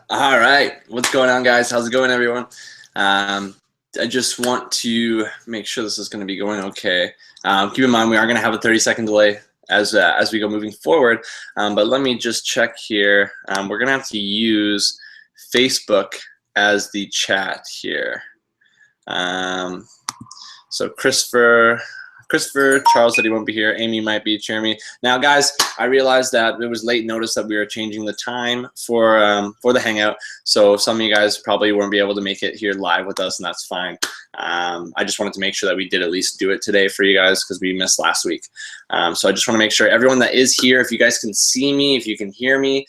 All right, what's going on, guys? How's it going, everyone? I just want to make sure this is going to be going okay. Keep in mind we are going to have a 30-second delay as we go moving forward. But let me just check here. We're going to have to use Facebook as the chat here. So Christopher, Charles said he won't be here. Amy might be. Jeremy. Now, guys, I realized that it was late notice that we were changing the time for the Hangout. So some of you guys probably won't be able to make it here live with us, and that's fine. I just wanted to make sure that we did at least do it today for you guys because we missed last week. So I just want to make sure everyone that is here, if you guys can see me, if you can hear me,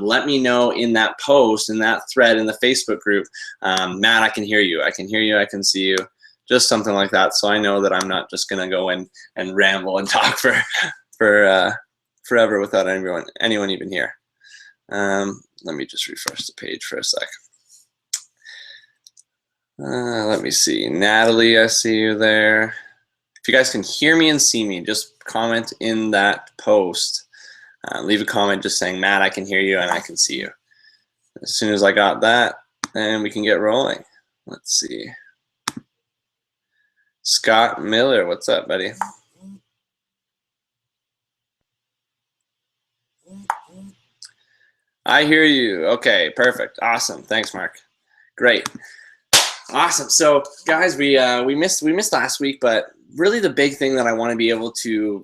let me know in that post, in that thread, in the Facebook group. Matt, I can hear you. I can hear you. I can see you. Just something like that, so I know that I'm not just gonna go in and ramble and talk for forever without anyone even here. Let me just refresh the page for a sec. Let me see, Natalie, I see you there. If you guys can hear me and see me, just comment in that post. Leave a comment just saying, Matt, I can hear you and I can see you. As soon as I got that, then we can get rolling. Let's see. Scott Miller, what's up, buddy? I hear you. Okay, perfect. Awesome. Thanks, Mark. Great. Awesome. So, guys, we missed last week, but really the big thing that I want to be able to,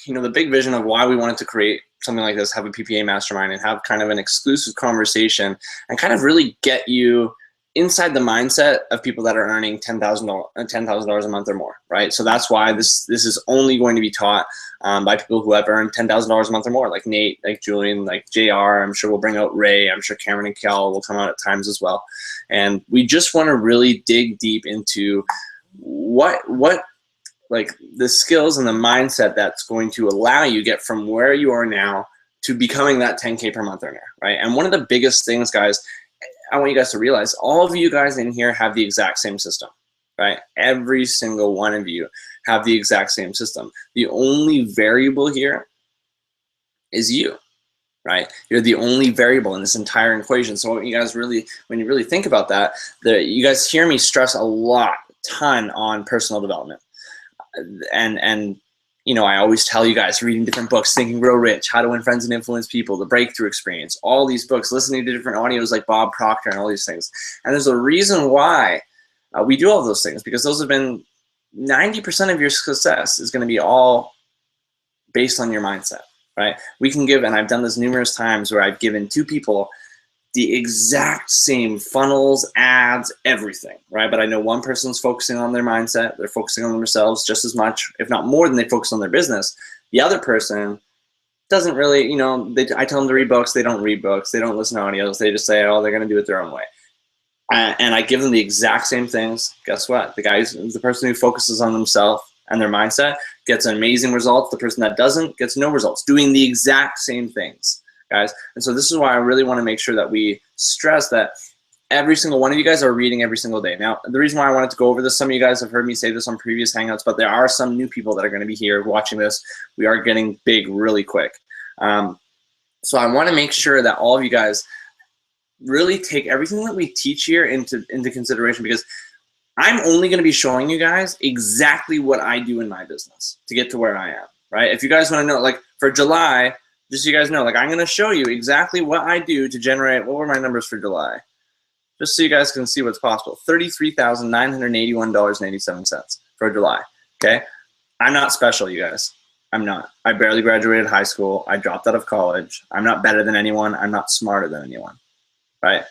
the big vision of why we wanted to create something like this, have a PPA Mastermind and have kind of an exclusive conversation and kind of really get you inside the mindset of people that are earning $10,000 a month or more, right? So that's why this is only going to be taught by people who have earned $10,000 a month or more, like Nate, like Julian, like JR. I'm sure we'll bring out Ray. I'm sure Cameron and Kel will come out at times as well. And we just want to really dig deep into what like the skills and the mindset that's going to allow you get from where you are now to becoming that 10K per month earner, right? And one of the biggest things, guys, I want you guys to realize all of you guys in here have the exact same system, right? Every single one of you have the exact same system. The only variable here is you, right? You're the only variable in this entire equation. So when you really think about that, you guys hear me stress a ton on personal development. And I always tell you guys, reading different books, Think and Grow Rich, How to Win Friends and Influence People, The Breakthrough Experience, all these books, listening to different audios like Bob Proctor and all these things. And there's a reason why we do all those things, because those have been 90% of your success is going to be all based on your mindset, right? We can give, and I've done this numerous times where I've given two people the exact same funnels, ads, everything, right? But I know one person's focusing on their mindset. They're focusing on themselves just as much, if not more, than they focus on their business. The other person doesn't really, I tell them to read books. They don't read books. They don't listen to audios. They just say, oh, they're going to do it their own way. And I give them the exact same things. Guess what? The person who focuses on themselves and their mindset gets amazing results. The person that doesn't gets no results, doing the exact same things, guys. And so this is why I really want to make sure that we stress that every single one of you guys are reading every single day. Now, the reason why I wanted to go over this, some of you guys have heard me say this on previous Hangouts, but there are some new people that are going to be here watching this. We are getting big really quick. So I want to make sure that all of you guys really take everything that we teach here into consideration, because I'm only going to be showing you guys exactly what I do in my business to get to where I am, right? If you guys want to know, like for July, just so you guys know, like I'm going to show you exactly what I do to generate, what were my numbers for July? Just so you guys can see what's possible. $33,981.87 for July, okay? I'm not special, you guys. I'm not. I barely graduated high school. I dropped out of college. I'm not better than anyone. I'm not smarter than anyone, right?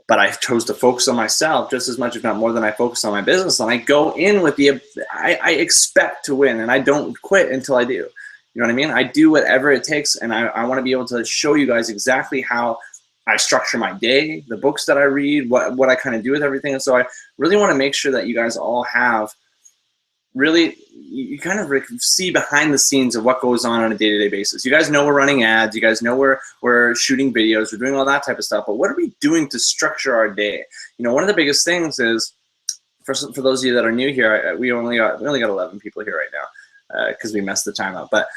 But I chose to focus on myself just as much, if not more, than I focus on my business. And I go in with I expect to win, and I don't quit until I do. You know what I mean? I do whatever it takes, and I want to be able to show you guys exactly how I structure my day, the books that I read, what I kind of do with everything. And so I really want to make sure that you guys all have you kind of see behind the scenes of what goes on a day-to-day basis. You guys know we're running ads. You guys know we're shooting videos. We're doing all that type of stuff. But what are we doing to structure our day? One of the biggest things is, for those of you that are new here, we only got 11 people here right now because we messed the time up. But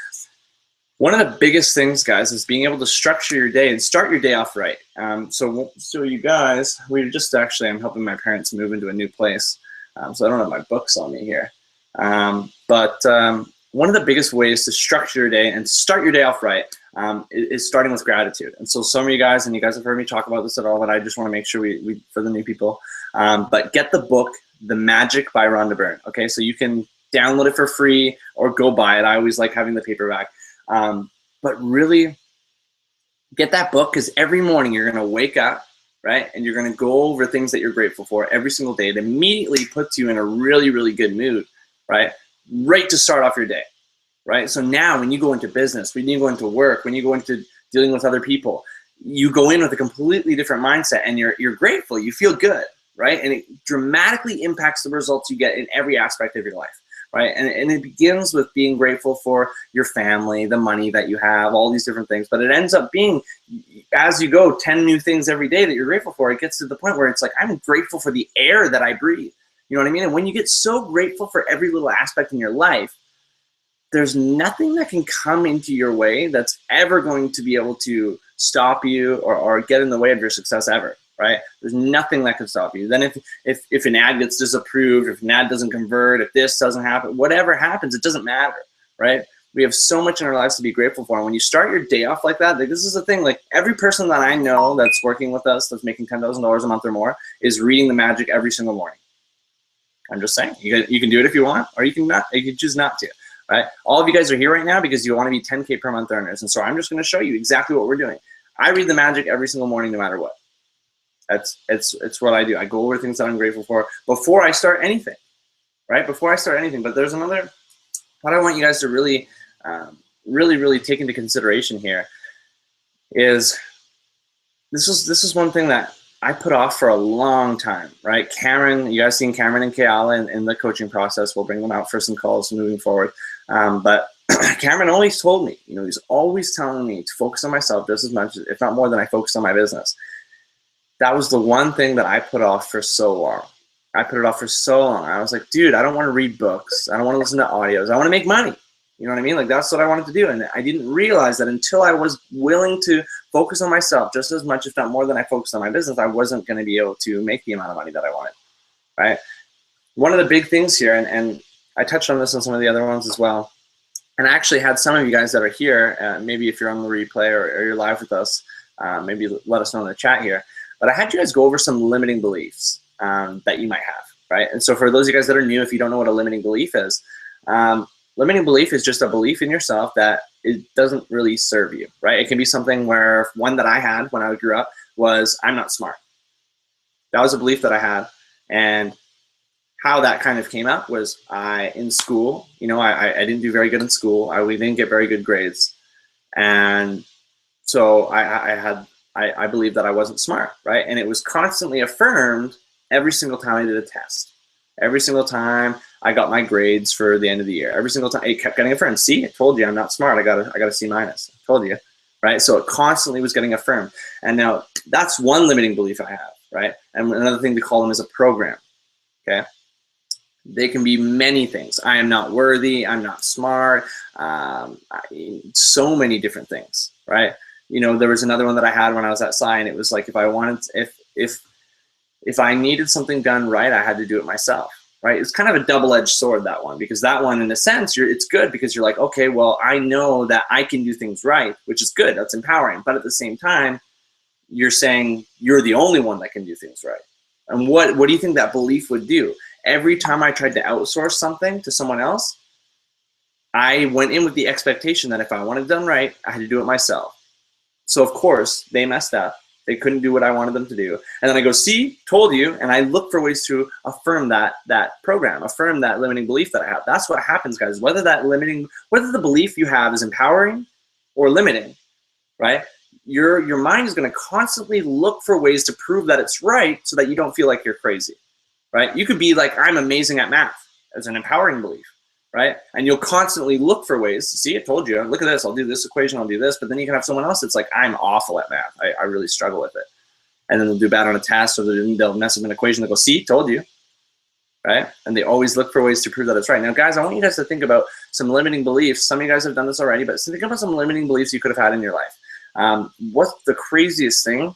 One of the biggest things, guys, is being able to structure your day and start your day off right. So you guys, I'm helping my parents move into a new place. So I don't have my books on me here. But one of the biggest ways to structure your day and start your day off right is starting with gratitude. And so some of you guys, and you guys have heard me talk about this at all, but I just want to make sure we for the new people, but get the book, The Magic by Rhonda Byrne. Okay, so you can download it for free or go buy it. I always like having the paperback. But really get that book, because every morning you're going to wake up, right? And you're going to go over things that you're grateful for every single day. It immediately puts you in a really, really good mood, right? Right to start off your day, right? So now when you go into business, when you go into work, when you go into dealing with other people, you go in with a completely different mindset, and you're grateful, you feel good, right? And it dramatically impacts the results you get in every aspect of your life. Right, and it begins with being grateful for your family, the money that you have, all these different things. But it ends up being, as you go, 10 new things every day that you're grateful for. It gets to the point where it's like, I'm grateful for the air that I breathe. You know what I mean? And when you get so grateful for every little aspect in your life, there's nothing that can come into your way that's ever going to be able to stop you or get in the way of your success ever. Right? There's nothing that can stop you. Then if an ad gets disapproved, if an ad doesn't convert, if this doesn't happen, whatever happens, it doesn't matter, right? We have so much in our lives to be grateful for. And when you start your day off like that, like this is the thing, like every person that I know that's working with us, that's making $10,000 a month or more, is reading The Magic every single morning. I'm just saying, you can do it if you want, or you can choose not to, right? All of you guys are here right now because you want to be 10K per month earners. And so I'm just going to show you exactly what we're doing. I read The Magic every single morning, no matter what. It's what I do. I go over things that I'm grateful for before I start anything, right? Before I start anything. But there's another, what I want you guys to really, really take into consideration here is this is one thing that I put off for a long time, right? Cameron, you guys seen Cameron and Keala in the coaching process. We'll bring them out for some calls moving forward. But Cameron always told me, he's always telling me to focus on myself just as much, if not more than I focus on my business. That was the one thing that I put off for so long. I put it off for so long. I was like, dude, I don't want to read books. I don't want to listen to audios. I want to make money. You know what I mean? Like, that's what I wanted to do. And I didn't realize that until I was willing to focus on myself just as much, if not more than I focused on my business, I wasn't going to be able to make the amount of money that I wanted, right? One of the big things here, and I touched on this on some of the other ones as well, and I actually had some of you guys that are here, maybe if you're on the replay or you're live with us, maybe let us know in the chat here. But I had you guys go over some limiting beliefs that you might have, right? And so for those of you guys that are new, if you don't know what a limiting belief is, limiting belief is just a belief in yourself that it doesn't really serve you, right? It can be something where, one that I had when I grew up was, I'm not smart. That was a belief that I had. And how that kind of came up was in school, I didn't do very good in school. We didn't get very good grades. And so I believed that I wasn't smart, right? And it was constantly affirmed every single time I did a test. Every single time I got my grades for the end of the year. Every single time it kept getting affirmed. See, I told you I'm not smart. I got a C-. I told you, right? So it constantly was getting affirmed. And now that's one limiting belief I have, right? And another thing to call them is a program, okay? They can be many things. I am not worthy. I'm not smart. So many different things, right? There was another one that I had when I was at Sci, and it was like, if I needed something done right, I had to do it myself, right? It's kind of a double-edged sword, that one, because that one, in a sense, it's good because you're like, okay, well, I know that I can do things right, which is good. That's empowering. But at the same time, you're saying you're the only one that can do things right. And what do you think that belief would do? Every time I tried to outsource something to someone else, I went in with the expectation that if I wanted it done right, I had to do it myself. So of course they messed up. They couldn't do what I wanted them to do. And then I go, see, told you. And I look for ways to affirm that program, affirm that limiting belief that I have. That's what happens, guys. Whether the belief you have is empowering or limiting, right? Your mind is going to constantly look for ways to prove that it's right so that you don't feel like you're crazy, right? You could be like, I'm amazing at math as an empowering belief, right? And you'll constantly look for ways to see, I told you, look at this, I'll do this equation, I'll do this. But then you can have someone else that's like, I'm awful at math. I really struggle with it. And then they'll do bad on a test, or they'll mess up an equation. They'll go, see, told you, right? And they always look for ways to prove that it's right. Now, guys, I want you guys to think about some limiting beliefs. Some of you guys have done this already, but think about some limiting beliefs you could have had in your life. What's the craziest thing?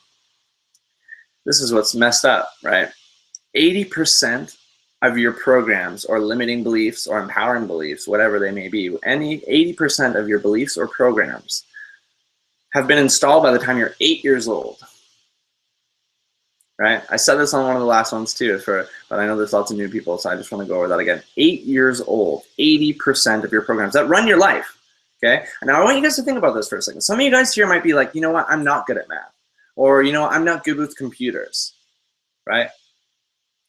This is what's messed up, right? 80% of your programs or limiting beliefs or empowering beliefs, whatever they may be, 80% of your beliefs or programs have been installed by the time you're 8 years old. Right? I said this on one of the last ones too, but I know there's lots of new people, so I just want to go over that again. 8 years old, 80% of your programs that run your life. Okay? And now I want you guys to think about this for a second. Some of you guys here might be like, you know what, I'm not good at math. Or, you know, I'm not good with computers. Right?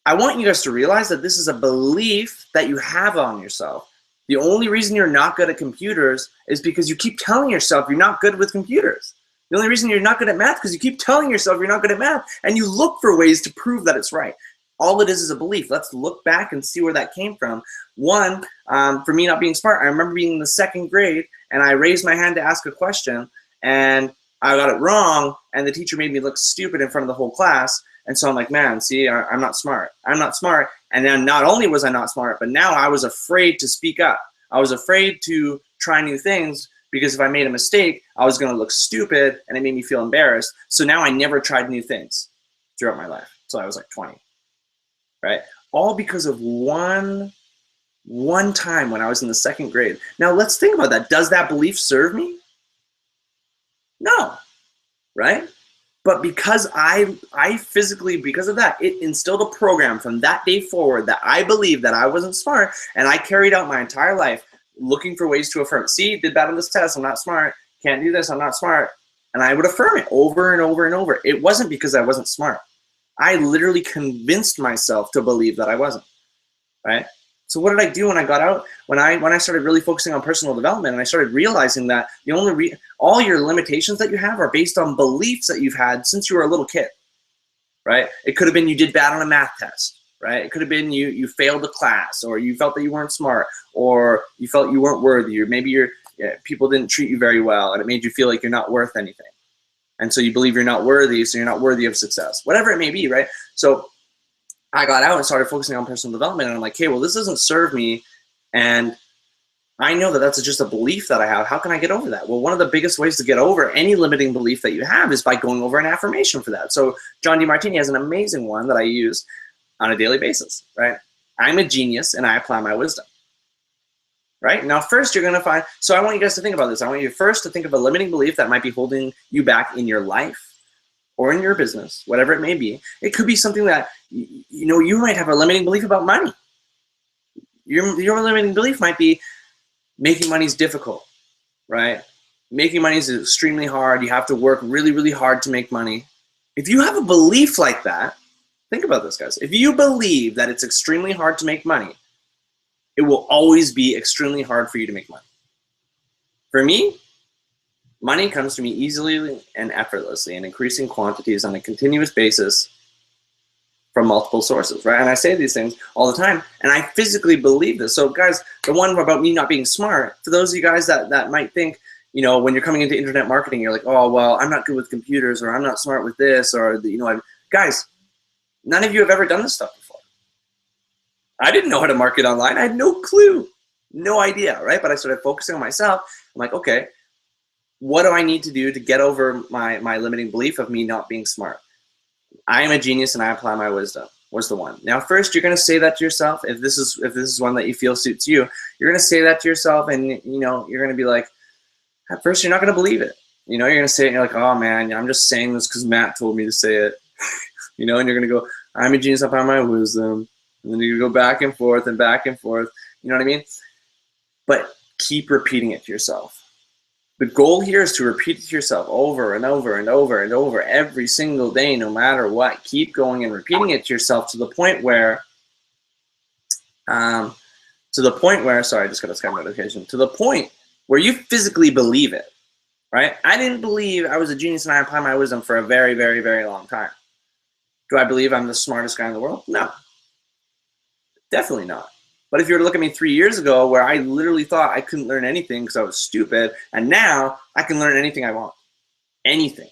I want you guys to realize that this is a belief that you have on yourself. The only reason you're not good at computers is because you keep telling yourself you're not good with computers. The only reason you're not good at math is because you keep telling yourself you're not good at math, and you look for ways to prove that it's right. All it is a belief. Let's look back and see where that came from. One, for me not being smart, I remember being in the 2nd grade, and I raised my hand to ask a question, and I got it wrong, and the teacher made me look stupid in front of the whole class. And so I'm like, man, see, I'm not smart. I'm not smart. And then not only was I not smart, but now I was afraid to speak up. I was afraid to try new things because if I made a mistake, I was going to look stupid, and it made me feel embarrassed. So now I never tried new things throughout my life until I was like 20, right? All because of one time when I was in the 2nd grade. Now let's think about that. Does that belief serve me? No, right? But because I physically, because of that, it instilled a program from that day forward that I believed that I wasn't smart, and I carried out my entire life looking for ways to affirm. See, did bad on this test, I'm not smart. Can't do this, I'm not smart. And I would affirm it over and over and over. It wasn't because I wasn't smart. I literally convinced myself to believe that I wasn't, right? So what did I do when I got out? When I started really focusing on personal development, and I started realizing that all your limitations that you have are based on beliefs that you've had since you were a little kid, right? It could have been you did bad on a math test, right? It could have been you failed a class, or you felt that you weren't smart, or you felt you weren't worthy, or maybe people didn't treat you very well, and it made you feel like you're not worth anything. And so you believe you're not worthy, so you're not worthy of success, whatever it may be, right? So I got out and started focusing on personal development, and I'm like, hey, well, this doesn't serve me, and I know that that's just a belief that I have. How can I get over that? Well, one of the biggest ways to get over any limiting belief that you have is by going over an affirmation for that. So John DeMartini has an amazing one that I use on a daily basis, right? I'm a genius, and I apply my wisdom. Right? Now, first you're going to find, so I want you guys to think about this. I want you first to think of a limiting belief that might be holding you back in your life or in your business, whatever it may be. It could be something that, you might have a limiting belief about money. Your limiting belief might be making money is difficult, right? Making money is extremely hard. You have to work really, really hard to make money. If you have a belief like that, think about this, guys. If you believe that it's extremely hard to make money, it will always be extremely hard for you to make money. For me, money comes to me easily and effortlessly in increasing quantities on a continuous basis from multiple sources, right? And I say these things all the time, and I physically believe this. So guys, the one about me not being smart, for those of you guys that might think, when you're coming into internet marketing, you're like, oh, well, I'm not good with computers, or I'm not smart with this, or, guys, none of you have ever done this stuff before. I didn't know how to market online. I had no clue, no idea, right? But I started focusing on myself. I'm like, okay, what do I need to do to get over my limiting belief of me not being smart? I am a genius and I apply my wisdom was the one. Now, first, you're going to say that to yourself. If this is one that you feel suits you, you're going to say that to yourself, and you're going to be like, at first, you're not going to believe it. You're going to say it, and you're like, oh man, I'm just saying this because Matt told me to say it. And you're going to go, I'm a genius, I apply my wisdom. And then you go back and forth and back and forth. You know what I mean? But keep repeating it to yourself. The goal here is to repeat it to yourself over and over and over and over every single day, no matter what. Keep going and repeating it to yourself to the point where, sorry, I just got a Skype notification, to the point where you physically believe it, right? I didn't believe I was a genius and I apply my wisdom for a very, very, very long time. Do I believe I'm the smartest guy in the world? No, definitely not. But if you were to look at me 3 years ago, where I literally thought I couldn't learn anything because I was stupid, and now I can learn anything I want. Anything.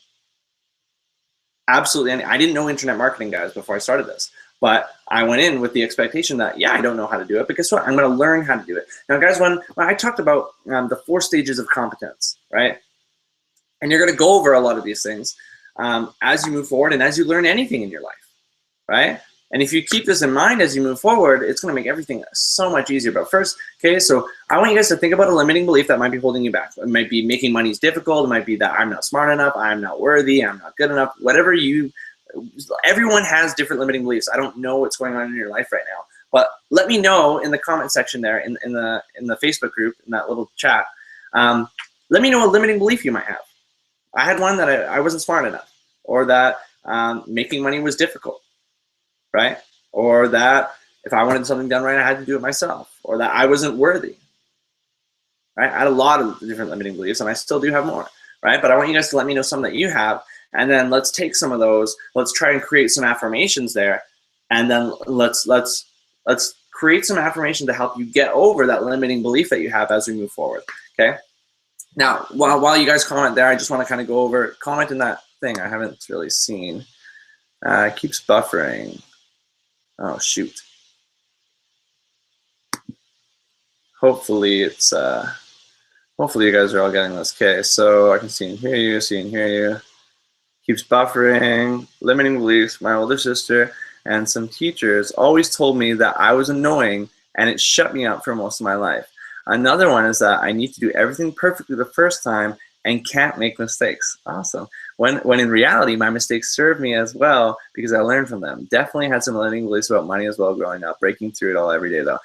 Absolutely anything. I didn't know internet marketing, guys, before I started this. But I went in with the expectation that, yeah, I don't know how to do it, but guess what? I'm going to learn how to do it. Now, guys, when I talked about the 4 stages of competence, right? And you're going to go over a lot of these things as you move forward and as you learn anything in your life, right? And if you keep this in mind as you move forward, it's going to make everything so much easier. But first, okay, so I want you guys to think about a limiting belief that might be holding you back. It might be making money is difficult. It might be that I'm not smart enough. I'm not worthy. I'm not good enough. Whatever everyone has different limiting beliefs. I don't know what's going on in your life right now, but let me know in the comment section there in the Facebook group, in that little chat. Let me know a limiting belief you might have. I had one that I wasn't smart enough, or that making money was difficult, right? Or that if I wanted something done right, I had to do it myself, or that I wasn't worthy, right? I had a lot of different limiting beliefs, and I still do have more, right? But I want you guys to let me know some that you have, and then let's take some of those, let's try and create some affirmations there, and then let's create some affirmation to help you get over that limiting belief that you have as we move forward, okay? Now, while you guys comment there, I just want to kind of go over, comment in that thing I haven't really seen. It keeps buffering. Oh, shoot. Hopefully it's, hopefully you guys are all getting this. Okay, so I can see and hear you, Keeps buffering, limiting beliefs. My older sister and some teachers always told me that I was annoying, and it shut me up for most of my life. Another one is that I need to do everything perfectly the first time and can't make mistakes. Awesome. When in reality, my mistakes served me as well because I learned from them. Definitely had some limiting beliefs about money as well growing up, breaking through it all every day though.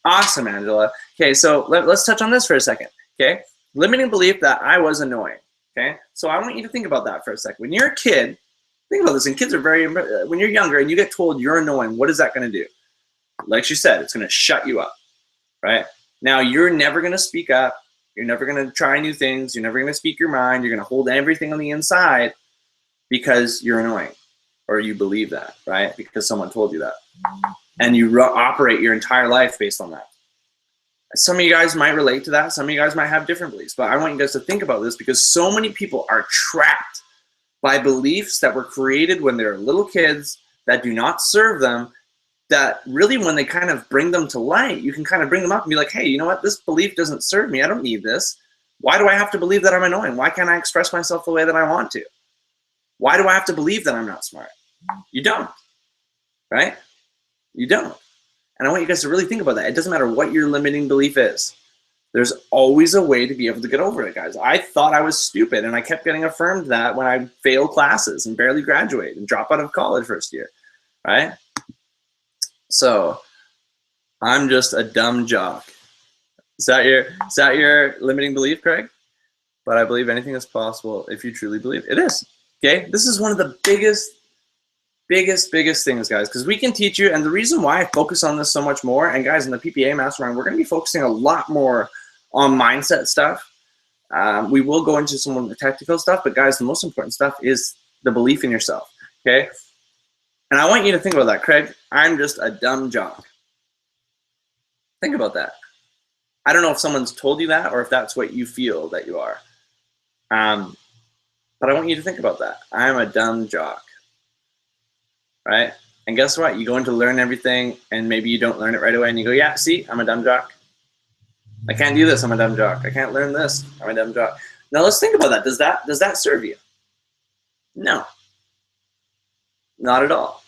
Awesome, Angela. Okay, so let's touch on this for a second, okay? Limiting belief that I was annoying, okay? So I want you to think about that for a second. When you're a kid, think about this, and kids are when you're younger and you get told you're annoying, what is that gonna do? Like she said, it's gonna shut you up, right? Now, you're never going to speak up. You're never going to try new things. You're never going to speak your mind. You're going to hold everything on the inside because you're annoying, or you believe that, right? Because someone told you that. And you operate your entire life based on that. Some of you guys might relate to that. Some of you guys might have different beliefs. But I want you guys to think about this, because so many people are trapped by beliefs that were created when they were little kids that do not serve them, that really when they kind of bring them to light, you can kind of bring them up and be like, hey, you know what? This belief doesn't serve me. I don't need this. Why do I have to believe that I'm annoying? Why can't I express myself the way that I want to? Why do I have to believe that I'm not smart? You don't, right? You don't. And I want you guys to really think about that. It doesn't matter what your limiting belief is. There's always a way to be able to get over it, guys. I thought I was stupid, and I kept getting affirmed that when I failed classes and barely graduate and drop out of college first year, right? So I'm just a dumb jock. Is that your limiting belief, Craig? But I believe anything is possible if you truly believe. It is. Okay? This is one of the biggest things, guys, because we can teach you. And the reason why I focus on this so much more, and guys, in the PPA Mastermind, we're going to be focusing a lot more on mindset stuff. We will go into some of the technical stuff, but guys, the most important stuff is the belief in yourself. Okay? And I want you to think about that, Craig. I'm just a dumb jock. Think about that. I don't know if someone's told you that or if that's what you feel that you are. But I want you to think about that. I'm a dumb jock, right? And guess what? You go in to learn everything, and maybe you don't learn it right away, and you go, yeah, see, I'm a dumb jock. I can't do this, I'm a dumb jock. I can't learn this, I'm a dumb jock. Now let's think about that. Does that serve you? No. Not at all.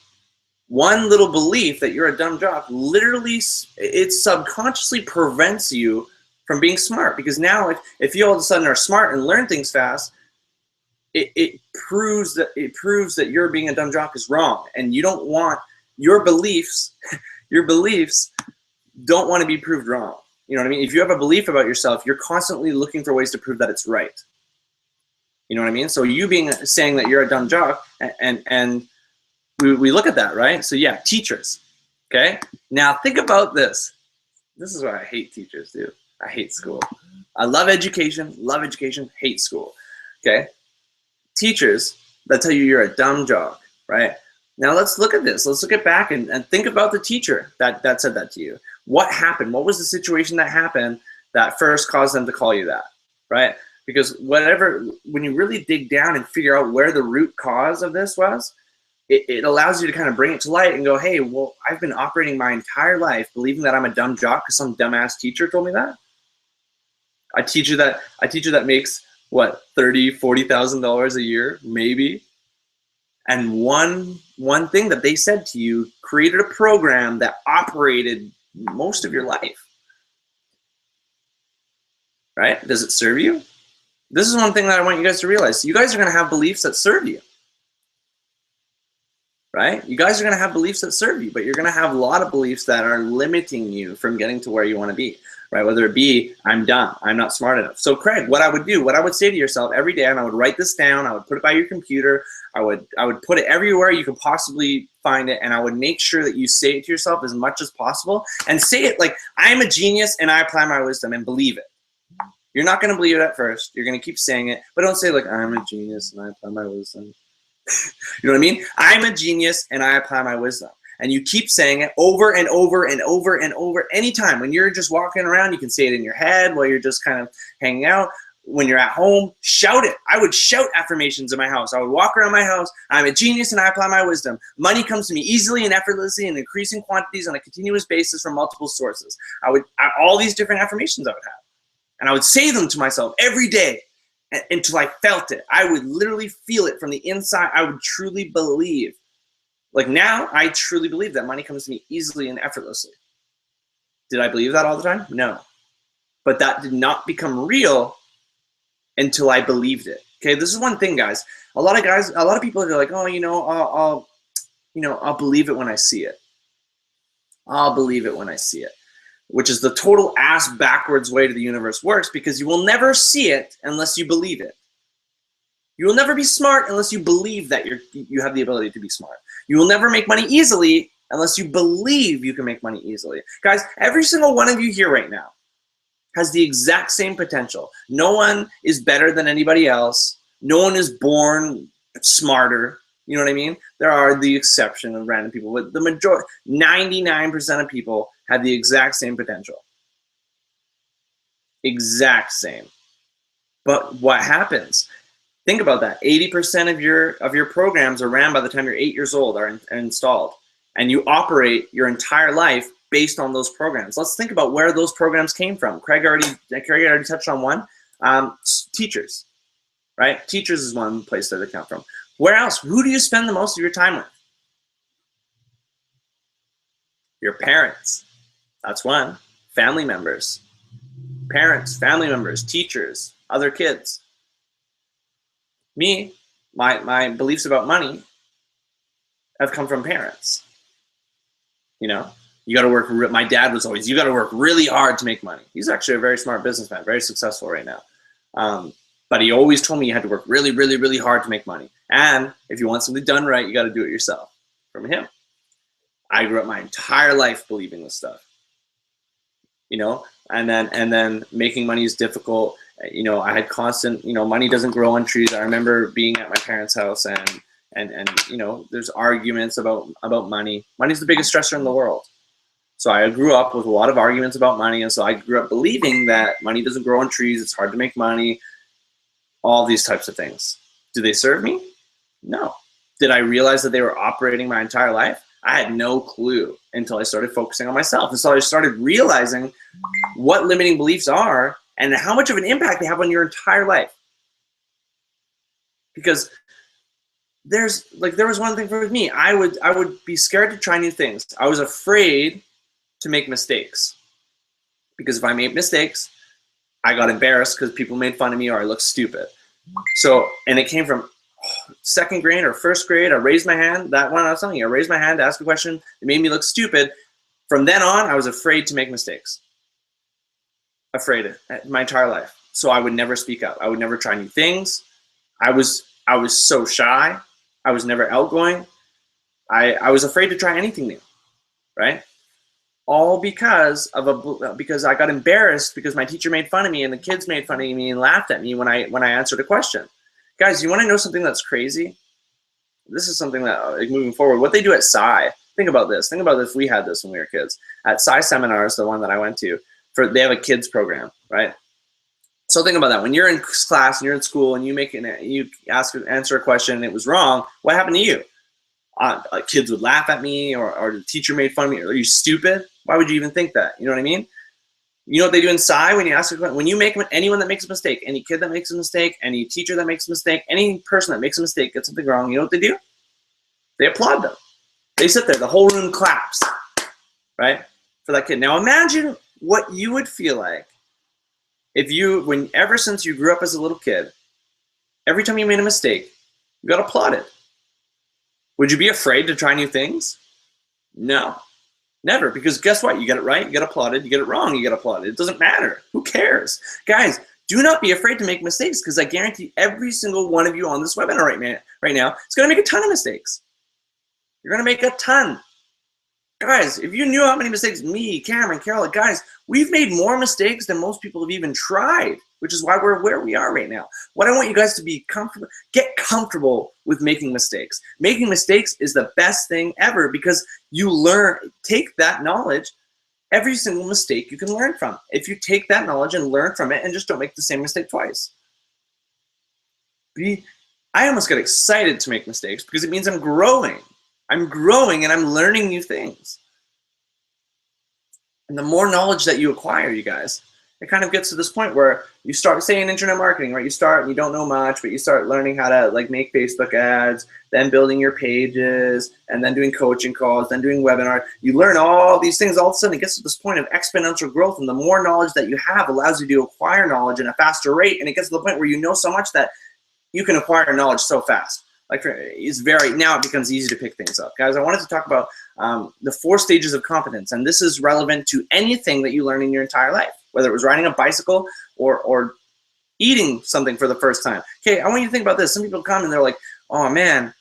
One little belief that you're a dumb jock, literally, it subconsciously prevents you from being smart. Because now, if you all of a sudden are smart and learn things fast, it proves that you're being a dumb jock is wrong, and you don't want your beliefs. Your beliefs don't want to be proved wrong. You know what I mean? If you have a belief about yourself, you're constantly looking for ways to prove that it's right. You know what I mean? So you saying that you're a dumb jock, and we look at that, right? So yeah, teachers, okay? Now think about this. This is why I hate teachers, dude. I hate school. I love education, hate school, okay? Teachers that tell you you're a dumb jock, right? Now let's look at this. Let's look at back and think about the teacher that said that to you. What happened? What was the situation that happened that first caused them to call you that, right? Because when you really dig down and figure out where the root cause of this was, it allows you to kind of bring it to light and go, hey, well, I've been operating my entire life believing that I'm a dumb jock because some dumbass teacher told me that. A teacher that makes what, $30,000-$40,000 a year, maybe. And one thing that they said to you created a program that operated most of your life. Right? Does it serve you? This is one thing that I want you guys to realize. You guys are going to have beliefs that serve you. Right? You guys are going to have beliefs that serve you, but you're going to have a lot of beliefs that are limiting you from getting to where you want to be. Right? Whether it be, I'm dumb, I'm not smart enough. So Craig, what I would say to yourself every day, and I would write this down, I would put it by your computer, I would put it everywhere you could possibly find it, and I would make sure that you say it to yourself as much as possible, and say it like, I'm a genius and I apply my wisdom, and believe it. You're not going to believe it at first. You're going to keep saying it, but don't say like, I'm a genius and I apply my wisdom. You know what I mean? I'm a genius and I apply my wisdom. And you keep saying it over and over and over and over. Anytime when you're just walking around, you can say it in your head while you're just kind of hanging out. When you're at home, shout it. I would shout affirmations in my house. I would walk around my house. I'm a genius and I apply my wisdom. Money comes to me easily and effortlessly in increasing quantities on a continuous basis from multiple sources. All these different affirmations I would have. And I would say them to myself every day until I felt it. I would literally feel it from the inside. I would truly believe. Like now, I truly believe that money comes to me easily and effortlessly. Did I believe that all the time? No. But that did not become real until I believed it. Okay, this is one thing, guys. A lot of people are like, oh, I'll believe it when I see it. I'll believe it when I see it. Which is the total ass backwards way to the universe works, because you will never see it unless you believe it. You will never be smart unless you believe that you have the ability to be smart. You will never make money easily unless you believe you can make money easily. Guys, every single one of you here right now has the exact same potential. No one is better than anybody else. No one is born smarter. You know what I mean? There are the exception of random people, but the majority, 99% of people have the exact same potential. Exact same. But what happens? Think about that. 80% of your programs are ran by the time you're 8 years old, are installed. And you operate your entire life based on those programs. Let's think about where those programs came from. Craig already touched on one. Teachers, right? Teachers is one place that they come from. Where else? Who do you spend the most of your time with? Your parents. That's one. Family members. Parents, family members, teachers, other kids. Me, my beliefs about money have come from parents. You know, you got to work. My dad was always, you got to work really hard to make money. He's actually a very smart businessman, very successful right now. But he always told me you had to work really, really, really hard to make money. And if you want something done right, you got to do it yourself. From him. I grew up my entire life believing this stuff. You know, and then making money is difficult. You know, I had constant, money doesn't grow on trees. I remember being at my parents' house and there's arguments about money. Money's the biggest stressor in the world. So I grew up with a lot of arguments about money, and so I grew up believing that money doesn't grow on trees, it's hard to make money, all these types of things. Do they serve me? No. Did I realize that they were operating my entire life? I had no clue until I started focusing on myself. And so I started realizing what limiting beliefs are and how much of an impact they have on your entire life. Because there was one thing for me. I would be scared to try new things. I was afraid to make mistakes. Because if I made mistakes, I got embarrassed because people made fun of me or I looked stupid. So, and it came from second grade or first grade. I raised my hand. That one I was telling you, I raised my hand to ask a question. It made me look stupid. From then on, I was afraid to make mistakes. Afraid my entire life. So I would never speak up. I would never try new things. I was so shy. I was never outgoing. I was afraid to try anything new, right? All because I got embarrassed because my teacher made fun of me and the kids made fun of me and laughed at me when I answered a question. Guys, you want to know something that's crazy? This is something that, like, moving forward, what they do at Psi, think about this. Think about if we had this when we were kids. At Psi seminars, the one that I went to, they have a kids program, right? So think about that. When you're in class and you're in school and you answer a question and it was wrong, what happened to you? Kids would laugh at me, or the teacher made fun of me. Are you stupid? Why would you even think that? You know what I mean? You know what they do inside when you ask a question? When you make anyone that makes a mistake, any kid that makes a mistake, any teacher that makes a mistake, any person that makes a mistake, gets something wrong, you know what they do? They applaud them. They sit there, the whole room claps, right? For that kid. Now imagine what you would feel like if you, ever since you grew up as a little kid, every time you made a mistake, you got applauded. Would you be afraid to try new things? No. Never, because guess what? You get it right, you get applauded. You get it wrong, you get applauded. It doesn't matter. Who cares? Guys, do not be afraid to make mistakes, because I guarantee every single one of you on this webinar right now is going to make a ton of mistakes. You're going to make a ton. Guys, if you knew how many mistakes me, Cameron, Carol, guys, we've made more mistakes than most people have even tried, which is why we're where we are right now. What I want you guys to be comfortable, get comfortable with making mistakes. Making mistakes is the best thing ever, because you learn, take that knowledge, every single mistake you can learn from. If you take that knowledge and learn from it and just don't make the same mistake twice. I almost get excited to make mistakes because it means I'm growing. I'm growing and I'm learning new things. And the more knowledge that you acquire, you guys, it kind of gets to this point where you start, say in internet marketing, right? You start and you don't know much, but you start learning how to like make Facebook ads, then building your pages, and then doing coaching calls, then doing webinar. You learn all these things. All of a sudden it gets to this point of exponential growth, and the more knowledge that you have allows you to acquire knowledge at a faster rate, and it gets to the point where you know so much that you can acquire knowledge so fast. Like now it becomes easy to pick things up. Guys, I wanted to talk about the 4 stages of competence, and this is relevant to anything that you learn in your entire life, whether it was riding a bicycle or eating something for the first time. Okay, I want you to think about this. Some people come and they're like, oh man,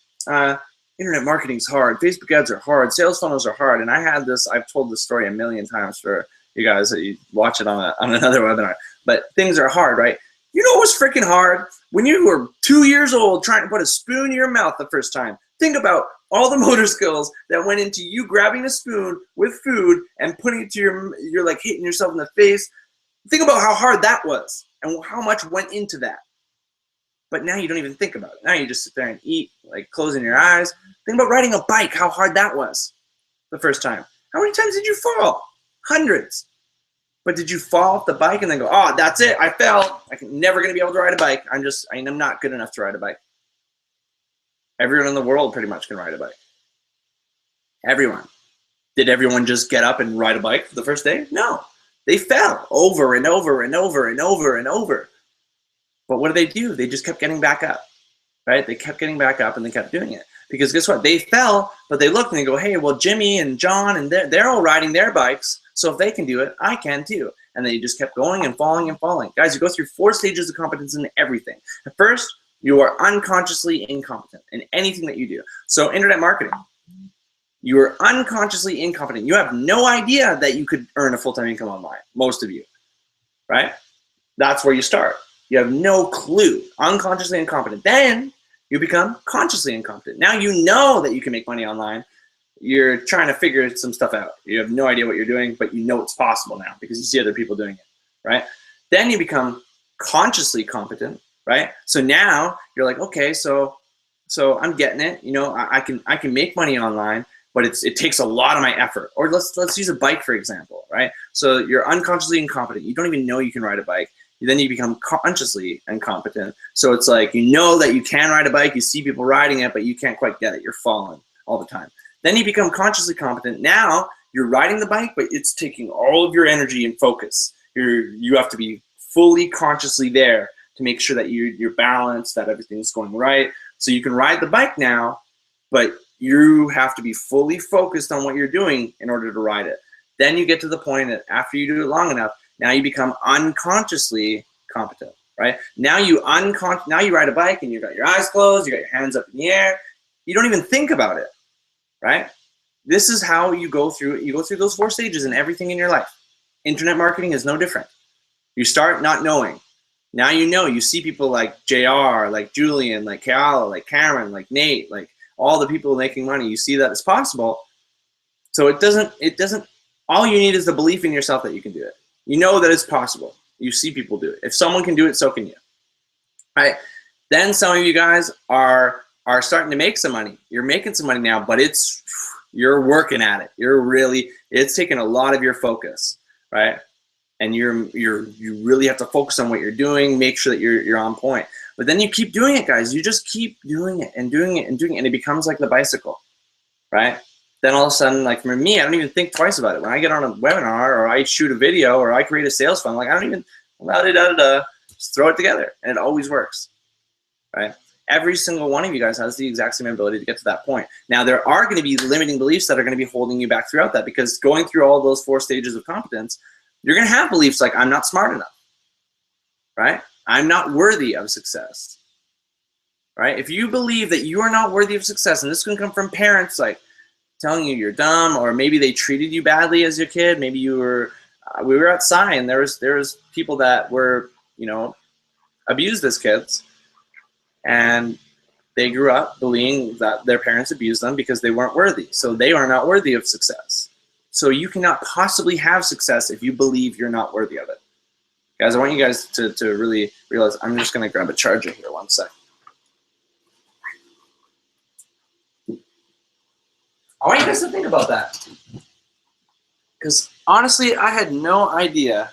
internet marketing's hard, Facebook ads are hard, sales funnels are hard. And I had this, I've told this story a million times for you guys that you watch it on another webinar, but things are hard, right? You know what was freaking hard? When you were 2 years old trying to put a spoon in your mouth the first time. Think about all the motor skills that went into you grabbing a spoon with food and putting it to you're like hitting yourself in the face. Think about how hard that was and how much went into that. But now you don't even think about it. Now you just sit there and eat, like closing your eyes. Think about riding a bike, how hard that was the first time. How many times did you fall? Hundreds. But did you fall off the bike and then go, oh, that's it, I fell. I'm never going to be able to ride a bike. I'm not good enough to ride a bike. Everyone in the world pretty much can ride a bike. Everyone. Did everyone just get up and ride a bike for the first day? No. They fell over and over and over and over and over. But what do? They just kept getting back up, right? They kept getting back up and they kept doing it. Because guess what? They fell, but they look and they go, hey, well, Jimmy and John, and they're all riding their bikes. So if they can do it, I can too. And they just kept going and falling and falling. Guys, you go through 4 stages of competence in everything. At first, you are unconsciously incompetent in anything that you do. So internet marketing, you are unconsciously incompetent. You have no idea that you could earn a full-time income online, most of you, right? That's where you start. You have no clue, unconsciously incompetent. Then you become consciously incompetent. Now you know that you can make money online. You're trying to figure some stuff out. You have no idea what you're doing, but you know it's possible now because you see other people doing it, right? Then you become consciously competent, right? So now you're like, okay, so I'm getting it. You know, I can make money online, but it takes a lot of my effort. Or let's use a bike for example, right? So you're unconsciously incompetent. You don't even know you can ride a bike. Then you become consciously incompetent. So it's like, you know that you can ride a bike, you see people riding it, but you can't quite get it. You're falling all the time. Then you become consciously competent. Now you're riding the bike, but it's taking all of your energy and focus. You have to be fully consciously there to make sure that you're balanced, that everything's going right. So you can ride the bike now, but you have to be fully focused on what you're doing in order to ride it. Then you get to the point that after you do it long enough, now you become unconsciously competent, right? Now you ride a bike and you got your eyes closed, you got your hands up in the air. You don't even think about it, right? This is how you go through it. You go through those 4 stages in everything in your life. Internet marketing is no different. You start not knowing. Now you know. You see people like JR, like Julian, like Kayala, like Cameron, like Nate, like all the people making money. You see that it's possible. So it doesn't, all you need is the belief in yourself that you can do it. You know that it's possible. You see people do it. If someone can do it, so can you. Right? Then some of you guys are are starting to make some money. You're making some money now, but you're working at it. It's taking a lot of your focus, right? And you really have to focus on what you're doing, make sure that you're on point. But then you keep doing it, guys. You just keep doing it and doing it and doing it, and it becomes like the bicycle, right? Then all of a sudden, like for me, I don't even think twice about it. When I get on a webinar or I shoot a video or I create a sales funnel, like I don't even just throw it together, and it always works, right? Every single one of you guys has the exact same ability to get to that point. Now, there are going to be limiting beliefs that are going to be holding you back throughout that, because going through all those 4 stages of competence, you're going to have beliefs like, I'm not smart enough, right? I'm not worthy of success, right? If you believe that you are not worthy of success, and this can come from parents like telling you you're dumb, or maybe they treated you badly as your kid. Maybe you were, we were outside and there was people that were, abused as kids, and they grew up believing that their parents abused them because they weren't worthy. So they are not worthy of success. So you cannot possibly have success if you believe you're not worthy of it. Guys, I want you guys to really realize, I'm just going to grab a charger here, one sec. I want you guys to think about that. Because honestly, I had no idea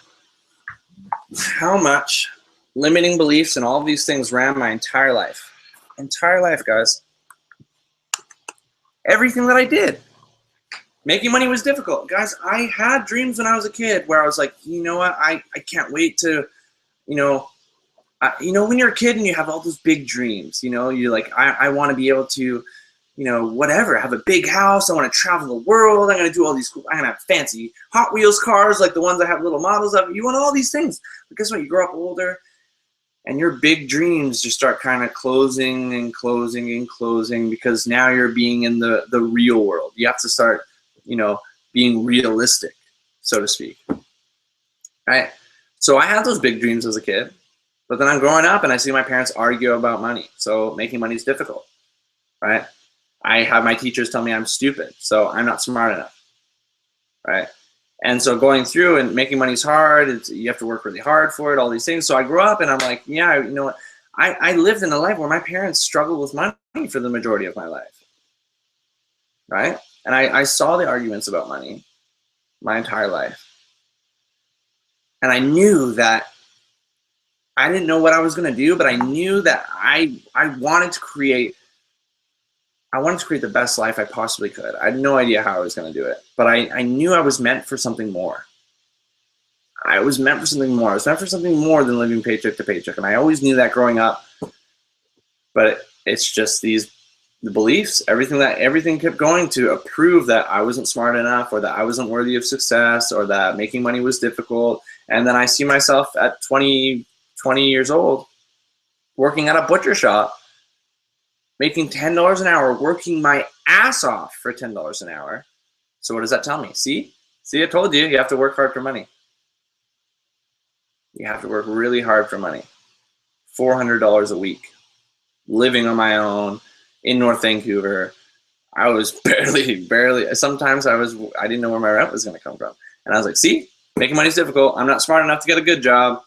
how much limiting beliefs and all these things ran my entire life. Entire life, guys. Everything that I did. Making money was difficult. Guys, I had dreams when I was a kid where I was like, you know what, I can't wait to, when you're a kid and you have all those big dreams, you're like, I want to be able to, whatever, have a big house. I want to travel the world. I'm going to do all these cool, I'm going to have fancy Hot Wheels cars like the ones I have little models of. You want all these things. But guess what? You grow up older and your big dreams just start kind of closing and closing and closing, because now you're being in the real world. You have to start, being realistic, so to speak. Right? So I had those big dreams as a kid, but then I'm growing up and I see my parents argue about money. So making money is difficult, right? I have my teachers tell me I'm stupid, so I'm not smart enough, right? And so going through and making money is hard. You have to work really hard for it, all these things. So I grew up and I'm like, yeah, you know what? I lived in a life where my parents struggled with money for the majority of my life, right? And I saw the arguments about money my entire life. And I knew that I didn't know what I was going to do, but I knew that I wanted to create the best life I possibly could. I had no idea how I was going to do it, but I knew I was meant for something more. I was meant for something more. I was meant for something more than living paycheck to paycheck. And I always knew that growing up, but it's just the beliefs, everything kept going to prove that I wasn't smart enough, or that I wasn't worthy of success, or that making money was difficult. And then I see myself at 20 years old working at a butcher shop, making $10 an hour, working my ass off for $10 an hour. So what does that tell me? See, I told you, you have to work hard for money. You have to work really hard for money. $400 a week, living on my own in North Vancouver. I was barely, sometimes I didn't know where my rent was going to come from. And I was like, see, making money is difficult. I'm not smart enough to get a good job.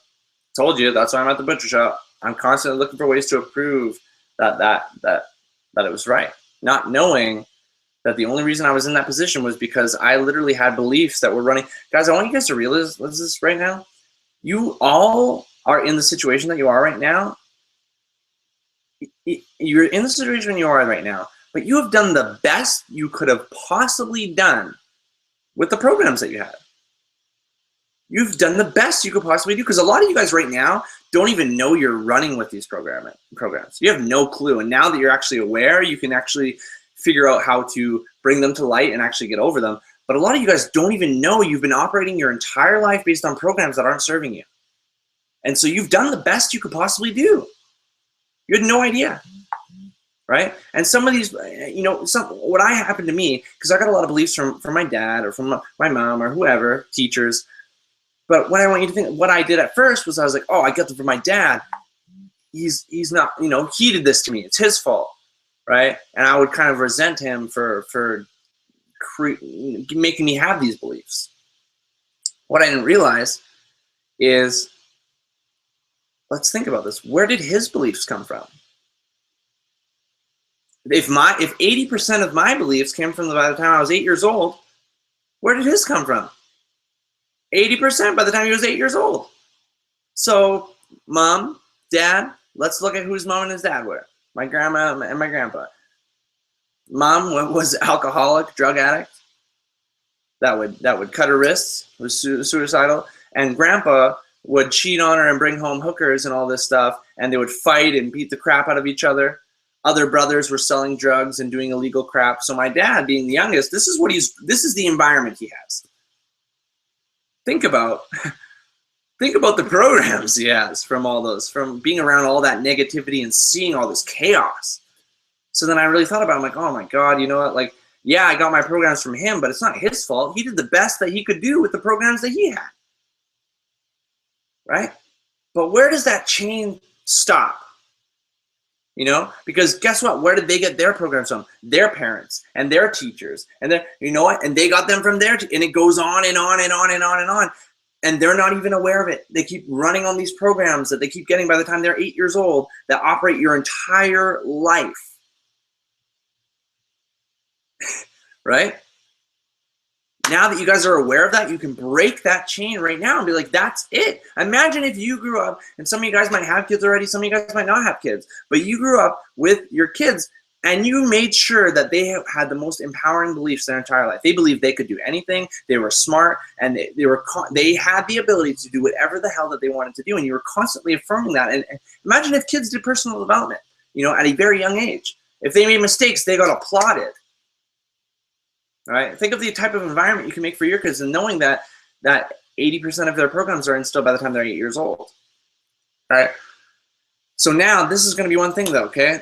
Told you, that's why I'm at the butcher shop. I'm constantly looking for ways to prove that it was right. Not knowing that the only reason I was in that position was because I literally had beliefs that were running. Guys, I want you guys to realize this right now. You all are in the situation that you are right now. You're in the situation you are right now, but you have done the best you could have possibly done with the programs that you had. You've done the best you could possibly do, because a lot of you guys right now don't even know you're running with these programs. You have no clue. And now that you're actually aware, you can actually figure out how to bring them to light and actually get over them. But a lot of you guys don't even know you've been operating your entire life based on programs that aren't serving you. And so you've done the best you could possibly do. You had no idea, right? And some of these, what happened to me, because I got a lot of beliefs from my dad or from my mom or whoever, teachers. But what I want you to think, what I did at first was I was like, oh, I got them from my dad. He's not, he did this to me. It's his fault, right? And I would kind of resent him for making me have these beliefs. What I didn't realize is, let's think about this. Where did his beliefs come from? If 80% of my beliefs came from by the time I was 8 years old, where did his come from? 80% by the time he was 8 years old. So, mom, dad, let's look at whose mom and his dad were. My grandma and my grandpa. Mom was alcoholic, drug addict. That would cut her wrists, was suicidal. And grandpa would cheat on her and bring home hookers and all this stuff. And they would fight and beat the crap out of each other. Other brothers were selling drugs and doing illegal crap. So my dad, being the youngest, this is the environment he has. Think about the programs he has from all those, from being around all that negativity and seeing all this chaos. So then I really thought about it. I'm like, oh my God, you know what? Like, yeah, I got my programs from him, but it's not his fault. He did the best that he could do with the programs that he had. Right? But where does that chain stop? You know, because guess what? Where did they get their programs from? Their parents and their teachers, and then you know what? And they got them from there, and it goes on and on and on and on and on, and they're not even aware of it. They keep running on these programs that they keep getting by the time they're 8 years old that operate your entire life, right? Now that you guys are aware of that, you can break that chain right now and be like, that's it. Imagine if you grew up, and some of you guys might have kids already, some of you guys might not have kids, but you grew up with your kids and you made sure that they had the most empowering beliefs their entire life. They believed they could do anything, they were smart, and they had the ability to do whatever the hell that they wanted to do, and you were constantly affirming that. And imagine if kids did personal development, you know, at a very young age. If they made mistakes, they got applauded. Right? Think of the type of environment you can make for your kids, and knowing that 80% of their programs are instilled by the time they're 8 years old. Right? So now this is going to be one thing though, okay?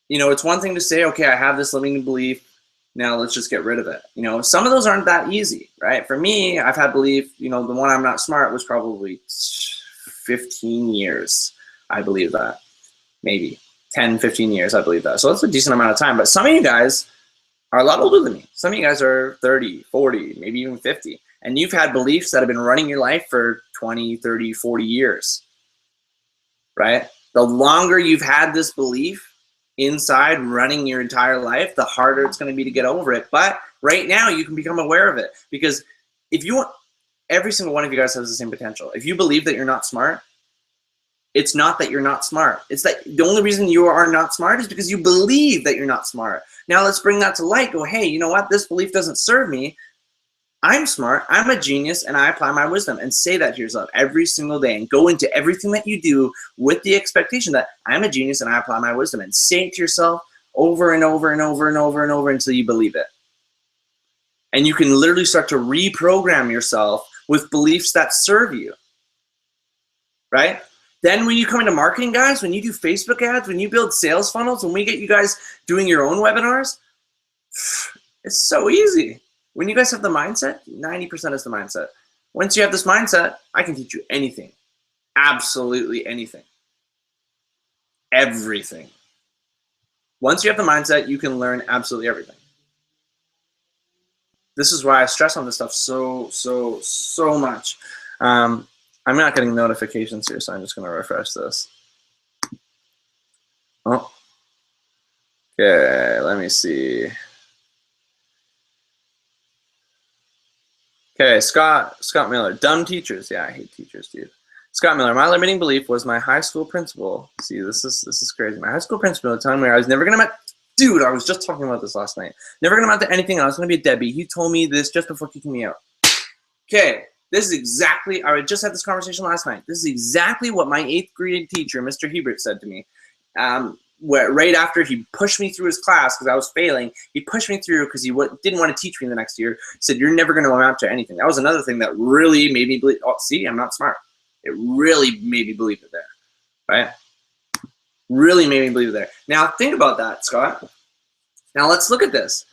You know, it's one thing to say, okay, I have this limiting belief. Now let's just get rid of it. You know, some of those aren't that easy, right? For me, I've had belief, you know, the one I'm not smart was probably 15 years. I believe that. Maybe 10, 15 years, I believe that. So that's a decent amount of time. But some of you guys are a lot older than me. Some of you guys are 30, 40, maybe even 50. And you've had beliefs that have been running your life for 20, 30, 40 years, right? The longer you've had this belief inside running your entire life, the harder it's going to be to get over it. But right now you can become aware of it, because if you want, every single one of you guys has the same potential. If you believe that you're not smart, it's not that you're not smart. It's that the only reason you are not smart is because you believe that you're not smart. Now let's bring that to light. Go, hey, you know what? This belief doesn't serve me. I'm smart, I'm a genius, and I apply my wisdom. And say that to yourself every single day, and go into everything that you do with the expectation that I'm a genius and I apply my wisdom. And say it to yourself over and over and over and over and over until you believe it. And you can literally start to reprogram yourself with beliefs that serve you, right? Then when you come into marketing, guys, when you do Facebook ads, when you build sales funnels, when we get you guys doing your own webinars, it's so easy. When you guys have the mindset, 90% is the mindset. Once you have this mindset, I can teach you anything. Absolutely anything. Everything. Once you have the mindset, you can learn absolutely everything. This is why I stress on this stuff so much. I'm not getting notifications here, so I'm just going to refresh this. Oh. Okay, let me see. Okay, Scott Miller, dumb teachers. Yeah, I hate teachers, dude. Scott Miller, my limiting belief was my high school principal. See, this is crazy. My high school principal telling me I was never gonna amount. Dude, I was just talking about this last night. Never gonna amount to anything. I was gonna be a deadbeat. He told me this just before kicking me out. Okay, this is exactly. I just had this conversation last night. This is exactly what my 8th grade teacher, Mr. Hebert, said to me. Right after he pushed me through his class because I was failing, he pushed me through because he didn't want to teach me the next year. He said, "You're never going to amount to anything." That was another thing that really made me believe. Oh, see, I'm not smart. It really made me believe it there, right? Really made me believe it there. Now think about that, Scott. Now let's look at this.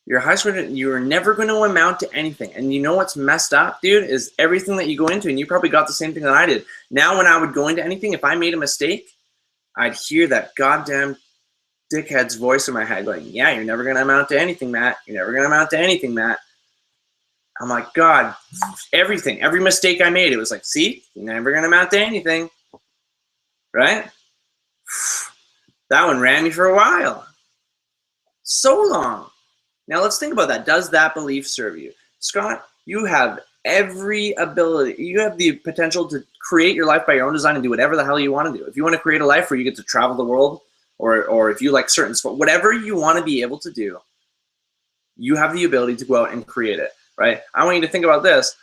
Your high school, you are never going to amount to anything. And you know what's messed up, dude, is everything that you go into, and you probably got the same thing that I did. Now when I would go into anything, if I made a mistake, I'd hear that goddamn dickhead's voice in my head going, "Yeah, you're never going to amount to anything, Matt. You're never going to amount to anything, Matt." I'm like, God, everything, every mistake I made, it was like, see, you're never going to amount to anything, right? That one ran me for a while. So long. Now let's think about that. Does that belief serve you? Scott, you have every ability. You have the potential to create your life by your own design and do whatever the hell you want to do. If you want to create a life where you get to travel the world, or if you like certain sport, whatever you want to be able to do, you have the ability to go out and create it, right? I want you to think about this,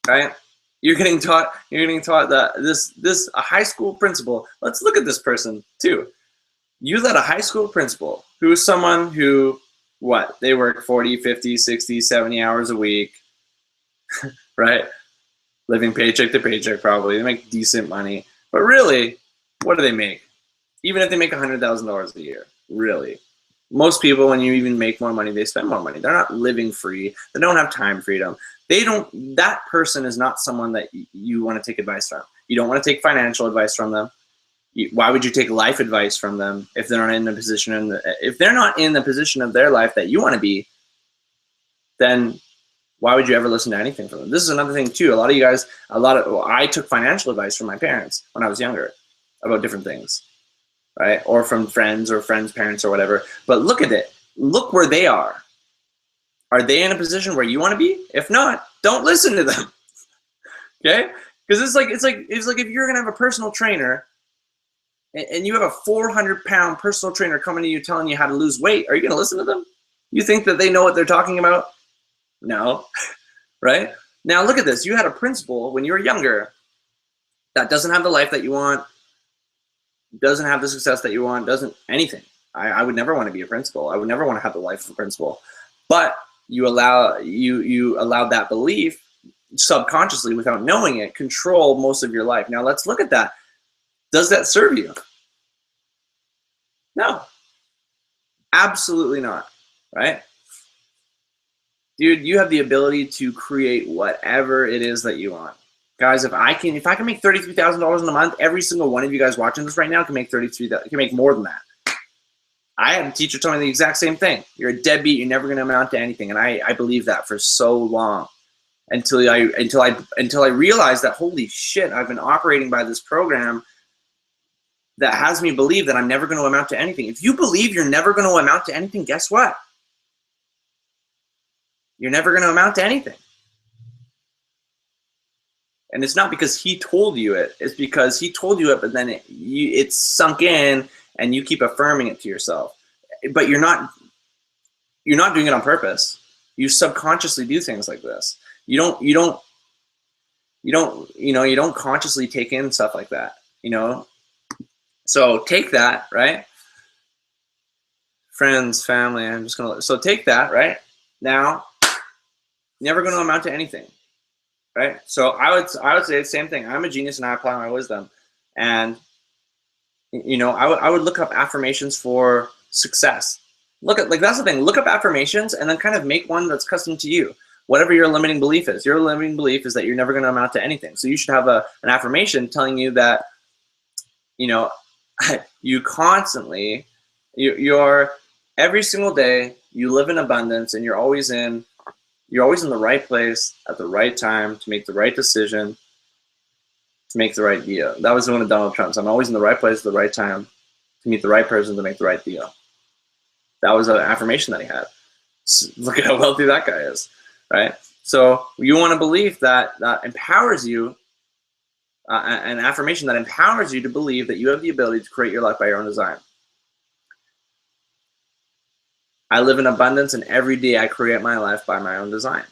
right? You're getting taught that this a high school principal. Let's look at this person too. You let a high school principal who is someone who, what, they work 40, 50, 60, 70 hours a week, right? Living paycheck to paycheck probably. They make decent money. But really, what do they make? Even if they make $100,000 a year, really. Most people, when you even make more money, they spend more money. They're not living free. They don't have time freedom. That person is not someone that you want to take advice from. You don't want to take financial advice from them. Why would you take life advice from them if they're not in the position if they're not in the position of their life that you want to be? Then why would you ever listen to anything from them? This is another thing too. A lot of you guys, I took financial advice from my parents when I was younger about different things, right? Or from friends or friends' parents or whatever. But look at it. Look where they are. Are they in a position where you want to be? If not, don't listen to them. Okay? Because it's like if you're gonna have a personal trainer and you have a 400-pound personal trainer coming to you telling you how to lose weight, are you gonna listen to them? You think that they know what they're talking about? No. Right? Now look at this. You had a principal when you were younger that doesn't have the life that you want, doesn't have the success that you want, doesn't anything. I would never want to be a principal. I would never want to have the life of a principal. But you allowed that belief subconsciously, without knowing it, control most of your life. Now let's look at that. Does that serve you? No. Absolutely not. Right? Dude, you have the ability to create whatever it is that you want. Guys, if I can make $33,000 in a month, every single one of you guys watching this right now can make $33,000. Can make more than that. I had a teacher tell me the exact same thing. You're a deadbeat. You're never going to amount to anything, and I believed that for so long until I realized that, holy shit, I've been operating by this program that has me believe that I'm never going to amount to anything. If you believe you're never going to amount to anything, guess what? You're never going to amount to anything. And it's not because he told you it. It's because he told you it, but then it's sunk in, and you keep affirming it to yourself. But you're not doing it on purpose. You subconsciously do things like this. You don't consciously take in stuff like that. So take that, right? Friends, family. So take that, right? Now, never going to amount to anything. Right? So I would say the same thing. I'm a genius and I apply my wisdom. And I would look up affirmations for success. That's the thing. Look up affirmations and then kind of make one that's custom to you. Whatever your limiting belief is. Your limiting belief is that you're never going to amount to anything. So you should have an affirmation telling you that, you constantly, you're every single day, you live in abundance, and you're always in the right place at the right time to make the right decision, to make the right deal. That was one of Donald Trump's. I'm always in the right place at the right time to meet the right person to make the right deal. That was an affirmation that he had. Look at how wealthy that guy is, right? So you want a belief that empowers you, an affirmation that empowers you to believe that you have the ability to create your life by your own design. I live in abundance, and every day I create my life by my own design.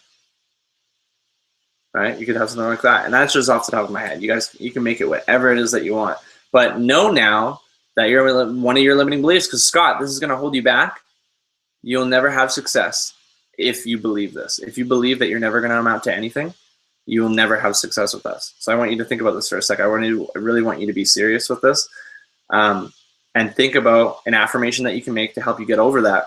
Right? You could have something like that. And that's just off the top of my head. You can make it whatever it is that you want. But know now that you're one of your limiting beliefs, because Scott, this is going to hold you back. You'll never have success if you believe this. If you believe that you're never going to amount to anything, you will never have success with us. So I want you to think about this for a second. I really want you to be serious with this, and think about an affirmation that you can make to help you get over that.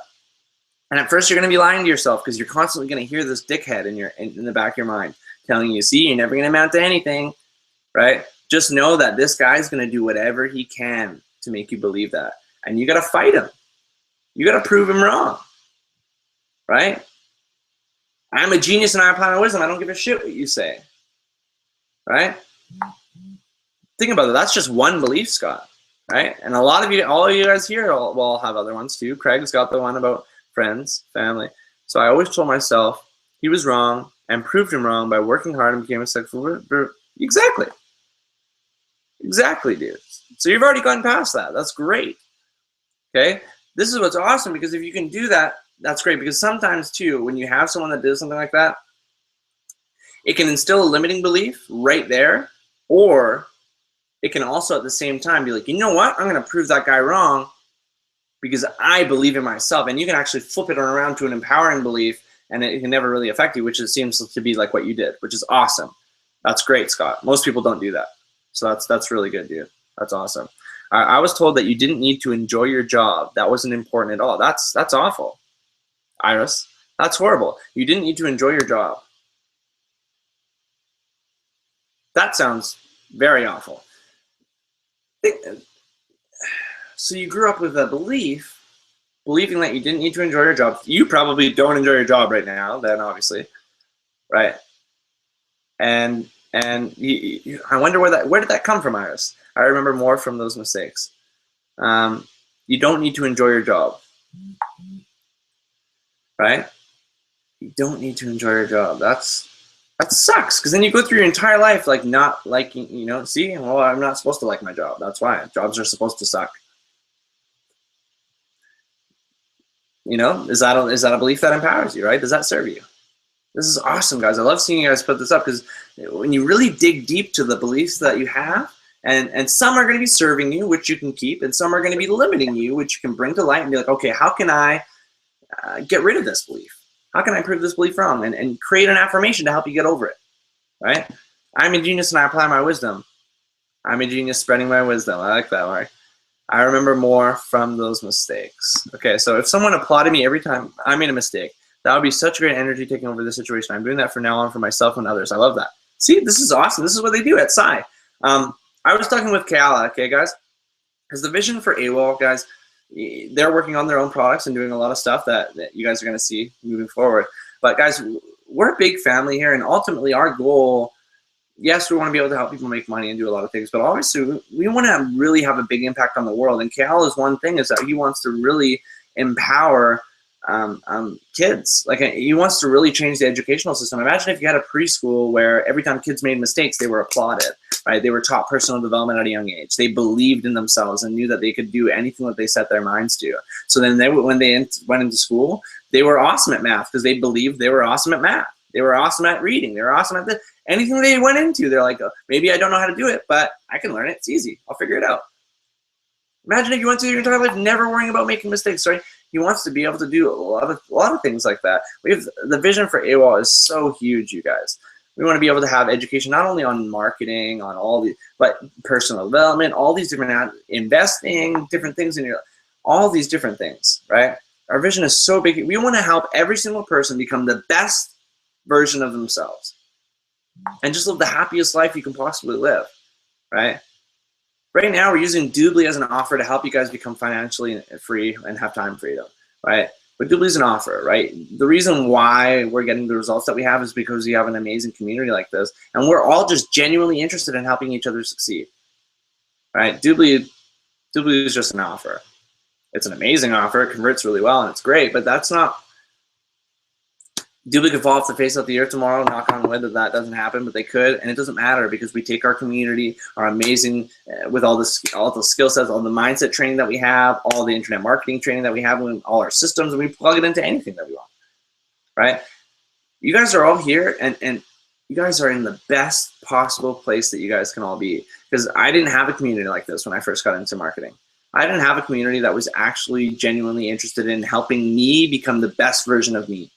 And at first, you're going to be lying to yourself because you're constantly going to hear this dickhead in the back of your mind telling you, see, you're never going to amount to anything, right? Just know that this guy's going to do whatever he can to make you believe that. And you got to fight him. You got to prove him wrong, right? I'm a genius and I apply my wisdom. I don't give a shit what you say, right? Think about it. That's just one belief, Scott, right? And a lot of you, all of you guys here will have other ones too. Craig's got the one about friends, family. So I always told myself he was wrong and proved him wrong by working hard and became a successful. Exactly. Exactly, dude. So you've already gotten past that. That's great. Okay? This is what's awesome, because if you can do that, that's great. Because sometimes, too, when you have someone that does something like that, it can instill a limiting belief right there, or it can also at the same time be like, you know what? I'm going to prove that guy wrong because I believe in myself. And you can actually flip it around to an empowering belief, and it can never really affect you, which it seems to be like what you did, which is awesome. That's great, Scott. Most people don't do that. So that's really good, dude. That's awesome. I was told that you didn't need to enjoy your job. That wasn't important at all. That's awful, Iris. That's horrible. You didn't need to enjoy your job. That sounds very awful. So you grew up with a believing that you didn't need to enjoy your job. You probably don't enjoy your job right now, then, obviously, right? And I wonder where did that come from, Iris? I remember more from those mistakes. You don't need to enjoy your job, right? You don't need to enjoy your job. That sucks, because then you go through your entire life like not liking, see, well, I'm not supposed to like my job. That's why jobs are supposed to suck. Is that a belief that empowers you, right? Does that serve you? This is awesome, guys. I love seeing you guys put this up, because when you really dig deep to the beliefs that you have, and some are going to be serving you, which you can keep, and some are going to be limiting you, which you can bring to light and be like, okay, how can I get rid of this belief? How can I prove this belief wrong? And create an affirmation to help you get over it, right? I'm a genius and I apply my wisdom. I'm a genius spreading my wisdom. I like that, Mark. I remember more from those mistakes. Okay, so if someone applauded me every time I made a mistake, that would be such great energy taking over the situation. I'm doing that from now on for myself and others. I love that. See, this is awesome. This is what they do at Psi. I was talking with Kayla, okay, guys, because the vision for AWOL, guys, they're working on their own products and doing a lot of stuff that you guys are going to see moving forward. But, guys, we're a big family here, and ultimately our goal, yes, we want to be able to help people make money and do a lot of things, but obviously we want to really have a big impact on the world. And Kayla's one thing is that he wants to really empower kids. Like, he wants to really change the educational system. Imagine if you had a preschool where every time kids made mistakes, they were applauded, right? They were taught personal development at a young age. They believed in themselves and knew that they could do anything that they set their minds to. So then when they went into school, they were awesome at math because they believed they were awesome at math. They were awesome at reading. They were awesome at this. Anything they went into, they're like, oh, maybe I don't know how to do it, but I can learn it. It's easy. I'll figure it out. Imagine if you went through your entire life never worrying about making mistakes, right? He wants to be able to do a lot of things like that. The vision for AWOL is so huge, you guys. We want to be able to have education not only on marketing, on all the, but personal development, all these different investing, different things in your, all these different things, right? Our vision is so big. We want to help every single person become the best version of themselves and just live the happiest life you can possibly live, right? Right now, we're using Doobly as an offer to help you guys become financially free and have time freedom, right? But Doobly is an offer, right? The reason why we're getting the results that we have is because we have an amazing community like this, and we're all just genuinely interested in helping each other succeed, right? Doobly is just an offer. It's an amazing offer. It converts really well, and it's great, but that's not. Doobly could fall off the face of the earth tomorrow, knock on wood that doesn't happen, but they could, and it doesn't matter because we take our community, our amazing, with all the skill sets, all the mindset training that we have, all the internet marketing training that we have, and all our systems, and we plug it into anything that we want, right? You guys are all here, and you guys are in the best possible place that you guys can all be, because I didn't have a community like this when I first got into marketing. I didn't have a community that was actually genuinely interested in helping me become the best version of me.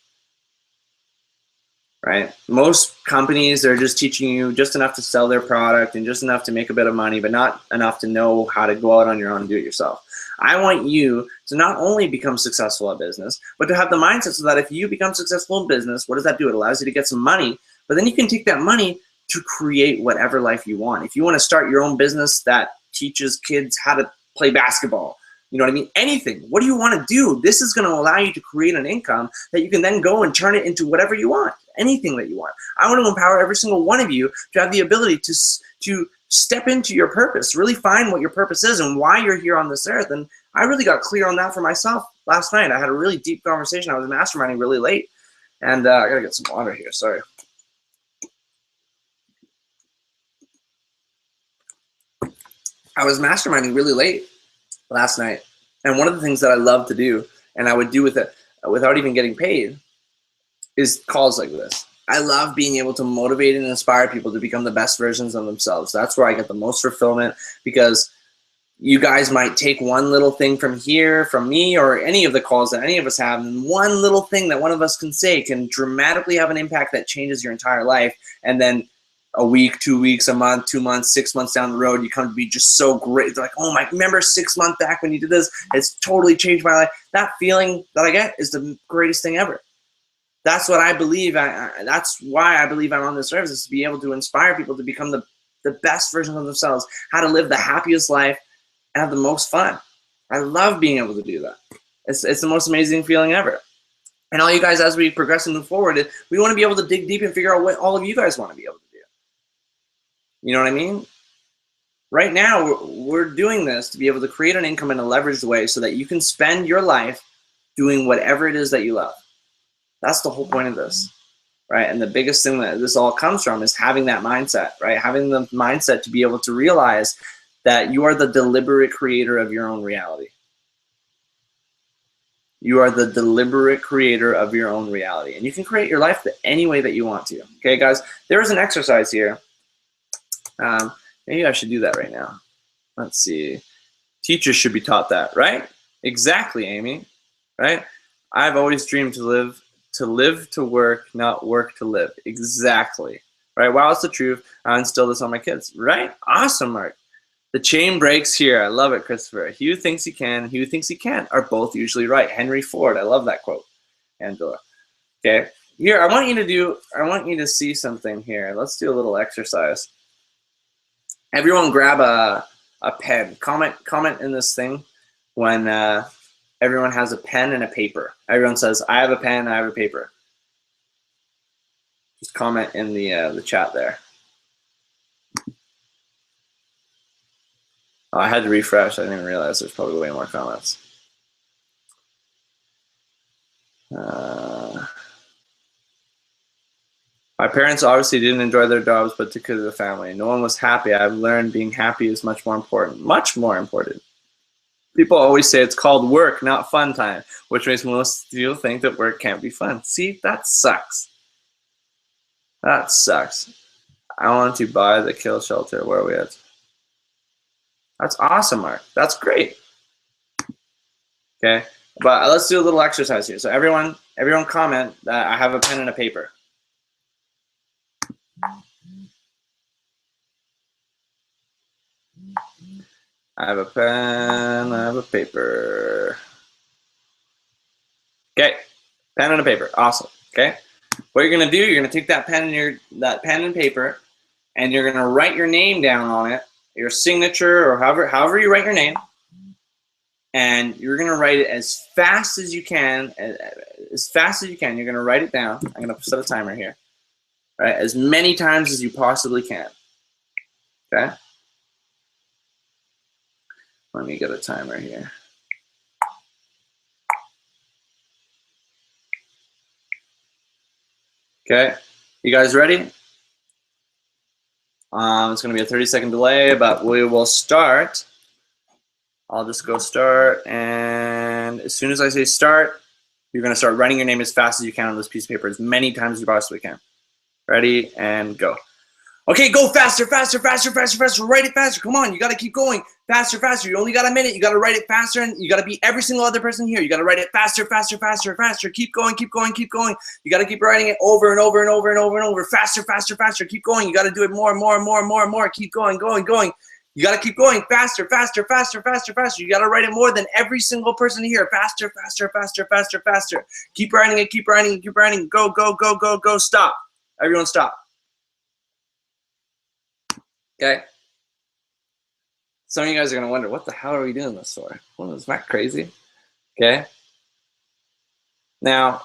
Right? Most companies are just teaching you just enough to sell their product and just enough to make a bit of money, but not enough to know how to go out on your own and do it yourself. I want you to not only become successful at business, but to have the mindset so that if you become successful in business, what does that do? It allows you to get some money, but then you can take that money to create whatever life you want. If you want to start your own business that teaches kids how to play basketball, you know what I mean? Anything. What do you want to do? This is going to allow you to create an income that you can then go and turn it into whatever you want, anything that you want. I want to empower every single one of you to have the ability to step into your purpose, really find what your purpose is and why you're here on this earth. And I really got clear on that for myself last night. I had a really deep conversation. I was masterminding really late, and I gotta get some water here. Sorry. I was masterminding really late last night, and one of the things that I love to do, and I would do with it without even getting paid, is calls like this. I love being able to motivate and inspire people to become the best versions of themselves. That's where I get the most fulfillment, because you guys might take one little thing from here, from me, or any of the calls that any of us have, and one little thing that one of us can say can dramatically have an impact that changes your entire life. And then a week, 2 weeks, a month, 2 months, 6 months down the road, you come to be just so great. They're like, oh my, remember 6 months back when you did this? It's totally changed my life. That feeling that I get is the greatest thing ever. That's what I believe. That's why I believe I'm on this service, is to be able to inspire people to become the best version of themselves, how to live the happiest life and have the most fun. I love being able to do that. It's the most amazing feeling ever. And all you guys, as we progress and move forward, we want to be able to dig deep and figure out what all of you guys want to be able to do. You know what I mean? Right now, we're doing this to be able to create an income in a leveraged way so that you can spend your life doing whatever it is that you love. That's the whole point of this, right? And the biggest thing that this all comes from is having that mindset, right? Having the mindset to be able to realize that you are the deliberate creator of your own reality. You are the deliberate creator of your own reality. And you can create your life any way that you want to. Okay, guys? There is an exercise here. Maybe I should do that right now. Let's see. Teachers should be taught that, right? Exactly, Amy. Right? I've always dreamed to live to work, not work to live. Exactly. Right? Wow, it's the truth. I instill this on my kids. Right? Awesome, Mark. The chain breaks here. I love it, Christopher. He who thinks he can, he who thinks he can't are both usually right. Henry Ford. I love that quote. Angela. Okay. Here, I want you to see something here. Let's do a little exercise. Everyone grab a pen. Comment in this thing when everyone has a pen and a paper. Everyone says, I have a pen, I have a paper. Just comment in the chat there. Oh, I had to refresh. I didn't even realize there's probably way more comments. My parents obviously didn't enjoy their jobs, but took care of the family. No one was happy. I've learned being happy is much more important. Much more important. People always say it's called work, not fun time, which makes most people think that work can't be fun. See, that sucks. That sucks. I want to buy the kill shelter. Where are we at? That's awesome, Mark. That's great. Okay, but let's do a little exercise here. So everyone comment that I have a pen and a paper. I have a pen, I have a paper. Okay, pen and a paper. Awesome. Okay, what you're gonna do? You're gonna take that pen and paper, and you're gonna write your name down on it, your signature, or however you write your name, and you're gonna write it as fast as you can. As fast as you can. You're gonna write it down. I'm gonna set a timer here. All right, as many times as you possibly can. Okay. Let me get a timer here. Okay, you guys ready? It's going to be a 30-second delay, but we will start. I'll just go start, and as soon as I say start, you're going to start writing your name as fast as you can on this piece of paper, as many times as you possibly can. Ready, and go. Okay, go faster, faster, faster, faster, faster. Write it faster. Come on, you got to keep going. Faster, faster. You only got a minute. You got to write it faster, and you got to beat every single other person here. You got to write it faster, faster, faster, faster. Keep going, keep going, keep going. You got to keep writing it over and over and over and over and over. Faster, faster, faster. Keep going. You got to do it more and more and more and more and more. Keep going, going, going. You got to keep going faster, faster, faster, faster, faster. You got to write it more than every single person here. Faster, faster, faster, faster, faster. Keep writing it, keep writing it, keep writing. Go, go, go, go, go. Stop. Everyone stop. Okay. Some of you guys are going to wonder, what the hell are we doing this for? Well, isn't that crazy? Okay. Now,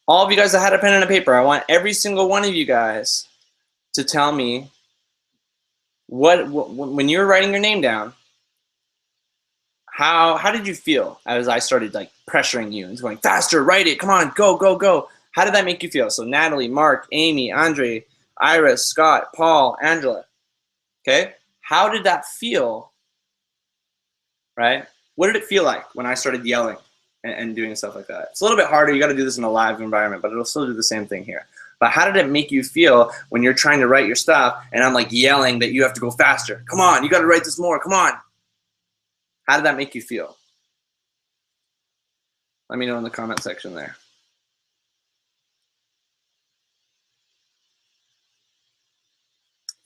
all of you guys that had a pen and a paper, I want every single one of you guys to tell me what when you're writing your name down, How did you feel as I started like pressuring you and going faster, write it, come on, go, go, go? How did that make you feel? So Natalie, Mark, Amy, Andre, Iris, Scott, Paul, Angela. Okay, how did that feel? Right? What did it feel like when I started yelling and doing stuff like that? It's a little bit harder. You got to do this in a live environment, but it'll still do the same thing here. But how did it make you feel when you're trying to write your stuff and I'm like yelling that you have to go faster? Come on, you got to write this more. Come on. How did that make you feel? Let me know in the comment section there.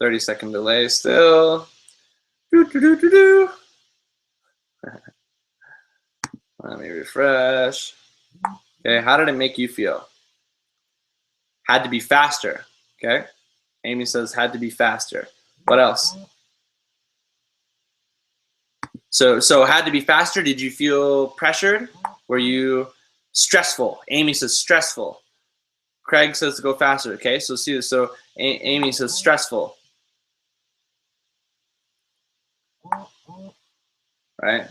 "30-second delay still. Let me refresh. Okay, how did it make you feel? Had to be faster. Okay, Amy says had to be faster. What else? So had to be faster. Did you feel pressured? Were you stressful? Amy says stressful. Craig says to go faster. Okay, so see this. So Amy says stressful. Right?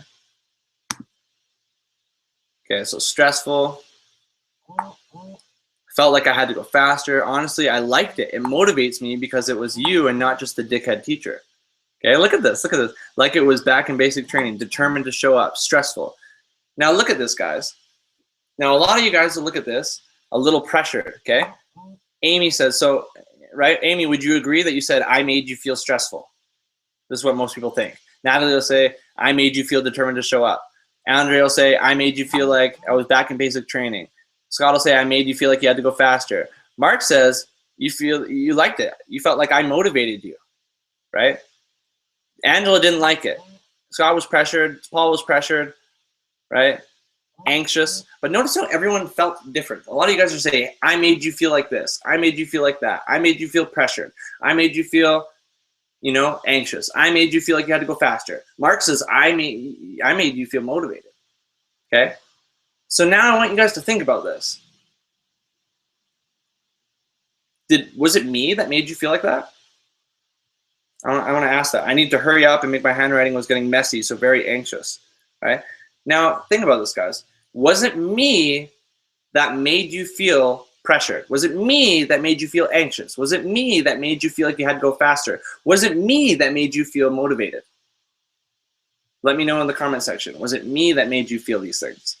Okay, so stressful. Felt like I had to go faster. Honestly, I liked it. It motivates me because it was you and not just the dickhead teacher. Okay, look at this. Look at this. Like it was back in basic training. Determined to show up. Stressful. Now look at this, guys. Now a lot of you guys will look at this a little pressured. Okay. Amy says so. Right, Amy? Would you agree that you said I made you feel stressful? This is what most people think. Natalie will say I made you feel determined to show up. Andre will say I made you feel like I was back in basic training. Scott will say I made you feel like you had to go faster. Mark says you liked it. You felt like I motivated you, right? Angela didn't like it. Scott was pressured. Paul was pressured, right? Anxious. But notice how everyone felt different. A lot of you guys are saying, I made you feel like this. I made you feel like that. I made you feel pressured. I made you feel, anxious. I made you feel like you had to go faster. Mark says, I made you feel motivated. Okay? So now I want you guys to think about this. Was it me that made you feel like that? I want to ask that. I need to hurry up and make my handwriting was getting messy, so very anxious, right? Now, think about this, guys. Was it me that made you feel pressured? Was it me that made you feel anxious? Was it me that made you feel like you had to go faster? Was it me that made you feel motivated? Let me know in the comment section. Was it me that made you feel these things?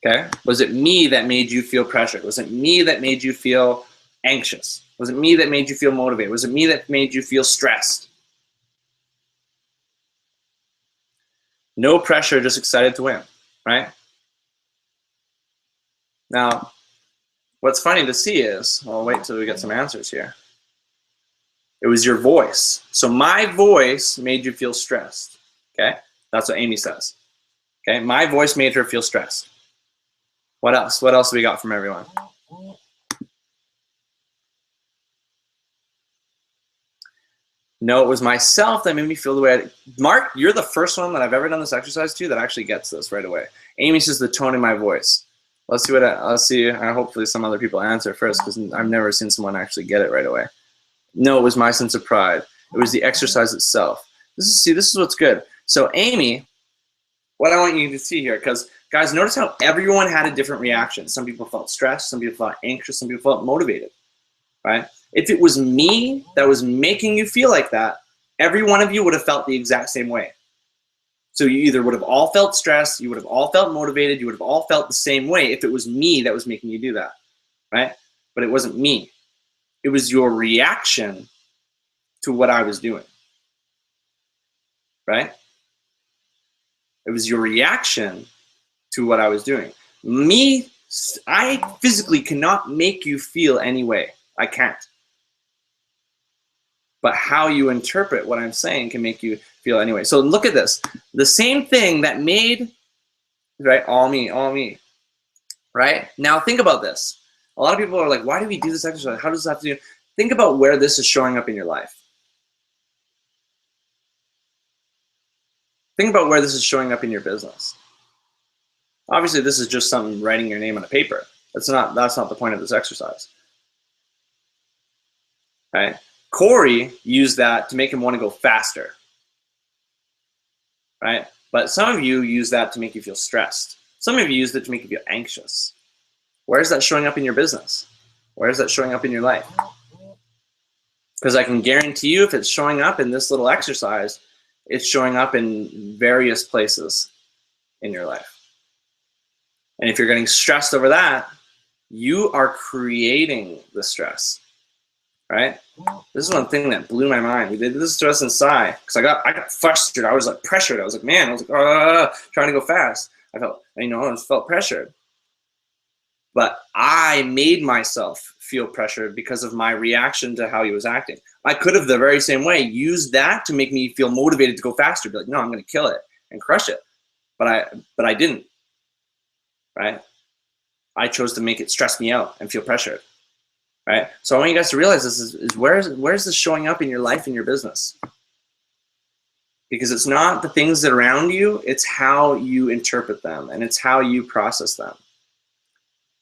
Okay. Was it me that made you feel pressured? Was it me that made you feel anxious? Was it me that made you feel motivated? Was it me that made you feel stressed? No pressure, just excited to win, right? Now, what's funny to see is, I'll wait till we get some answers here. It was your voice. So my voice made you feel stressed, okay? That's what Amy says, okay? My voice made her feel stressed. What else? What else do we got from everyone? No, it was myself that made me feel the way I did. Mark, you're the first one that I've ever done this exercise to that actually gets this right away. Amy says the tone in my voice. Let's see. Hopefully some other people answer first because I've never seen someone actually get it right away. No, it was my sense of pride. It was the exercise itself. This is what's good. So Amy, what I want you to see here, because guys, notice how everyone had a different reaction. Some people felt stressed, some people felt anxious, some people felt motivated, right? If it was me that was making you feel like that, every one of you would have felt the exact same way. So you either would have all felt stressed, you would have all felt motivated, you would have all felt the same way if it was me that was making you do that, right? But it wasn't me. It was your reaction to what I was doing, right? It was your reaction to what I was doing. Me, I physically cannot make you feel any way. I can't. But how you interpret what I'm saying can make you feel anyway. So look at this. The same thing that made, right, all me, right? Now think about this. A lot of people are like, why do we do this exercise? How does this have to do? Think about where this is showing up in your life. Think about where this is showing up in your business. Obviously, this is just something writing your name on a paper. That's not the point of this exercise. Right? Corey used that to make him want to go faster, right? But some of you use that to make you feel stressed. Some of you use it to make you feel anxious. Where is that showing up in your business? Where is that showing up in your life? Because I can guarantee you if it's showing up in this little exercise, it's showing up in various places in your life. And if you're getting stressed over that, you are creating the stress, right? This is one thing that blew my mind. We did this to us inside because I got frustrated. I was like pressured. I was like, man, I was like, trying to go fast. I felt pressured. But I made myself feel pressured because of my reaction to how he was acting. I could have the very same way used that to make me feel motivated to go faster. Be like, no, I'm going to kill it and crush it. But I didn't, right? I chose to make it stress me out and feel pressured, right? So I want you guys to realize this is where's this showing up in your life and your business? Because it's not the things that are around you, it's how you interpret them and it's how you process them.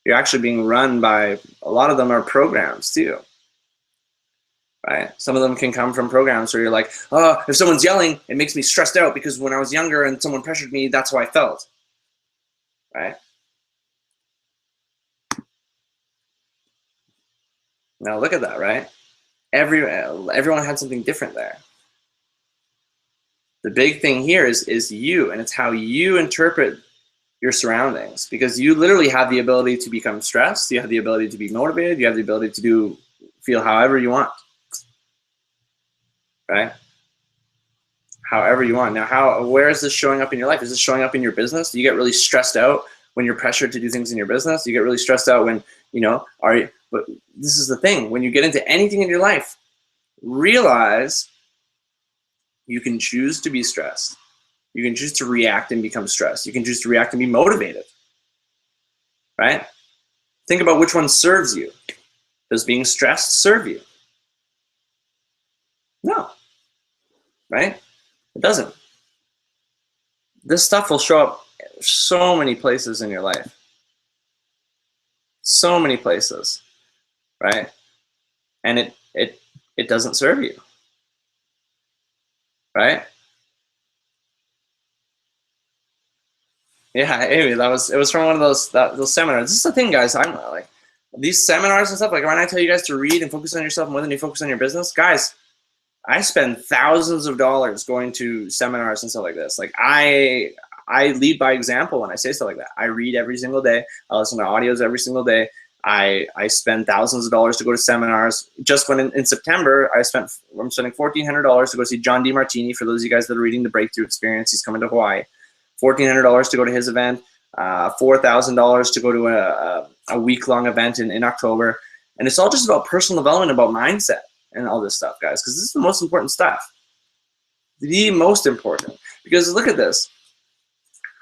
You're actually being run by, a lot of them are programs too, right? Some of them can come from programs where you're like, oh, if someone's yelling, it makes me stressed out because when I was younger and someone pressured me, that's how I felt, right? Now look at that, right? Everyone had something different there. The big thing here is you, and it's how you interpret your surroundings, because you literally have the ability to become stressed, you have the ability to be motivated, you have the ability to feel however you want, right? However you want. Now, where is this showing up in your life? Is this showing up in your business? Do you get really stressed out when you're pressured to do things in your business? Do you get really stressed out when, but this is the thing, when you get into anything in your life, realize you can choose to be stressed. You can choose to react and become stressed. You can choose to react and be motivated, right? Think about which one serves you. Does being stressed serve you? No, right? It doesn't. This stuff will show up so many places in your life. So many places, right? And it doesn't serve you, right? Yeah, Amy, it was from one of those seminars. This is the thing, guys. I'm like, these seminars and stuff, like when I tell you guys to read and focus on yourself more than you focus on your business, guys, I spend thousands of dollars going to seminars and stuff like this. Like I lead by example when I say stuff like that. I read every single day. I listen to audios every single day. I spend thousands of dollars to go to seminars. Just when in September, I'm spending $1,400 to go see John DeMartini. For those of you guys that are reading the Breakthrough Experience, he's coming to Hawaii. $1,400 to go to his event. $4,000 to go to a week-long event in October. And it's all just about personal development, about mindset and all this stuff, guys, because this is the most important stuff. The most important. Because look at this.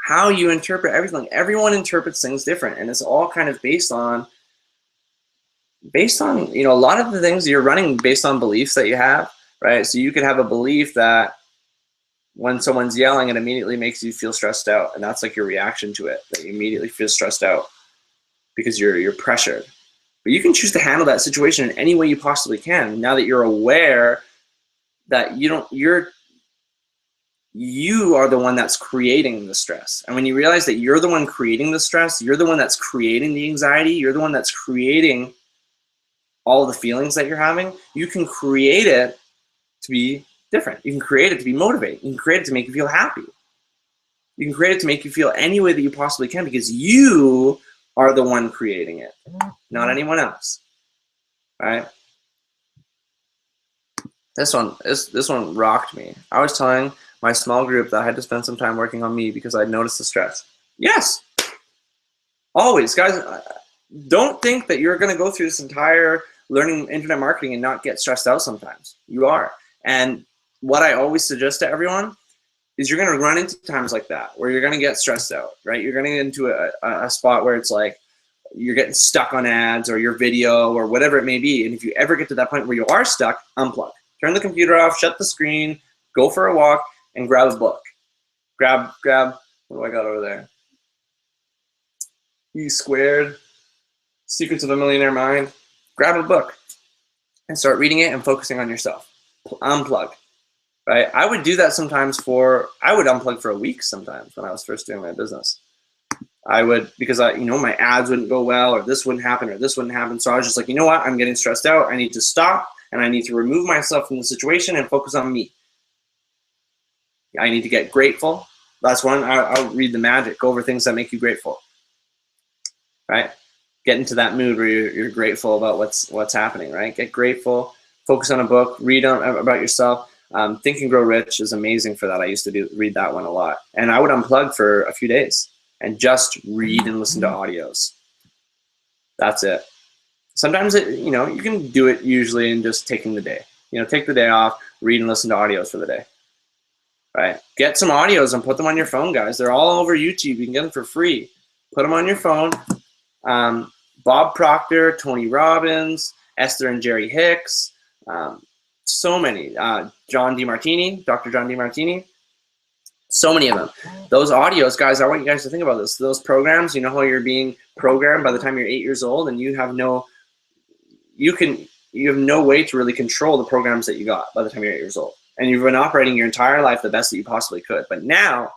How you interpret everything. Everyone interprets things different, and it's all kind of based on a lot of the things you're running based on beliefs that you have, right? So you could have a belief that when someone's yelling, it immediately makes you feel stressed out, and that's like your reaction to it, that you immediately feel stressed out because you're pressured. But you can choose to handle that situation in any way you possibly can. Now that you're aware that you are the one that's creating the stress. And when you realize that you're the one creating the stress, you're the one that's creating the anxiety, you're the one that's creating all the feelings that you're having, you can create it to be different. You can create it to be motivated. You can create it to make you feel happy. You can create it to make you feel any way that you possibly can, because you are the one creating it, not anyone else. All right? This one rocked me. I was telling my small group that I had to spend some time working on me because I'd noticed the stress. Yes. Always, guys, don't think that you're going to go through this entire learning internet marketing and not get stressed out sometimes. You are. And what I always suggest to everyone is you're going to run into times like that where you're going to get stressed out, right? You're going to get into a spot where it's like you're getting stuck on ads or your video or whatever it may be. And if you ever get to that point where you are stuck, unplug. Turn the computer off, shut the screen, go for a walk, and grab a book. Grab, what do I got over there? E squared, Secrets of a Millionaire Mind. Grab a book. and start reading it and focusing on yourself. Unplug, right? I would do that sometimes I would unplug for a week sometimes when I was first doing my business. I would, because my ads wouldn't go well, or this wouldn't happen, or this wouldn't happen. So I was just like, you know what? I'm getting stressed out. I need to stop, and I need to remove myself from the situation and focus on me. I need to get grateful. That's one. I'll read the magic. Go over things that make you grateful, right? Get into that mood where you're grateful about what's happening, right? Get grateful. Focus on a book. Read about yourself. Think and Grow Rich is amazing for that. I used to read that one a lot, and I would unplug for a few days and just read and listen to audios. That's it. Sometimes you can do it usually in just taking the day. Take the day off, read and listen to audios for the day. Right? Get some audios and put them on your phone, guys. They're all over YouTube. You can get them for free. Put them on your phone. Bob Proctor, Tony Robbins, Esther and Jerry Hicks, so many. Dr. John DeMartini. So many of them. Those audios, guys, I want you guys to think about this. Those programs, how you're being programmed by the time you're 8 years old, and you have no way to really control the programs that you got by the time you're 8 years old. And you've been operating your entire life the best that you possibly could. But now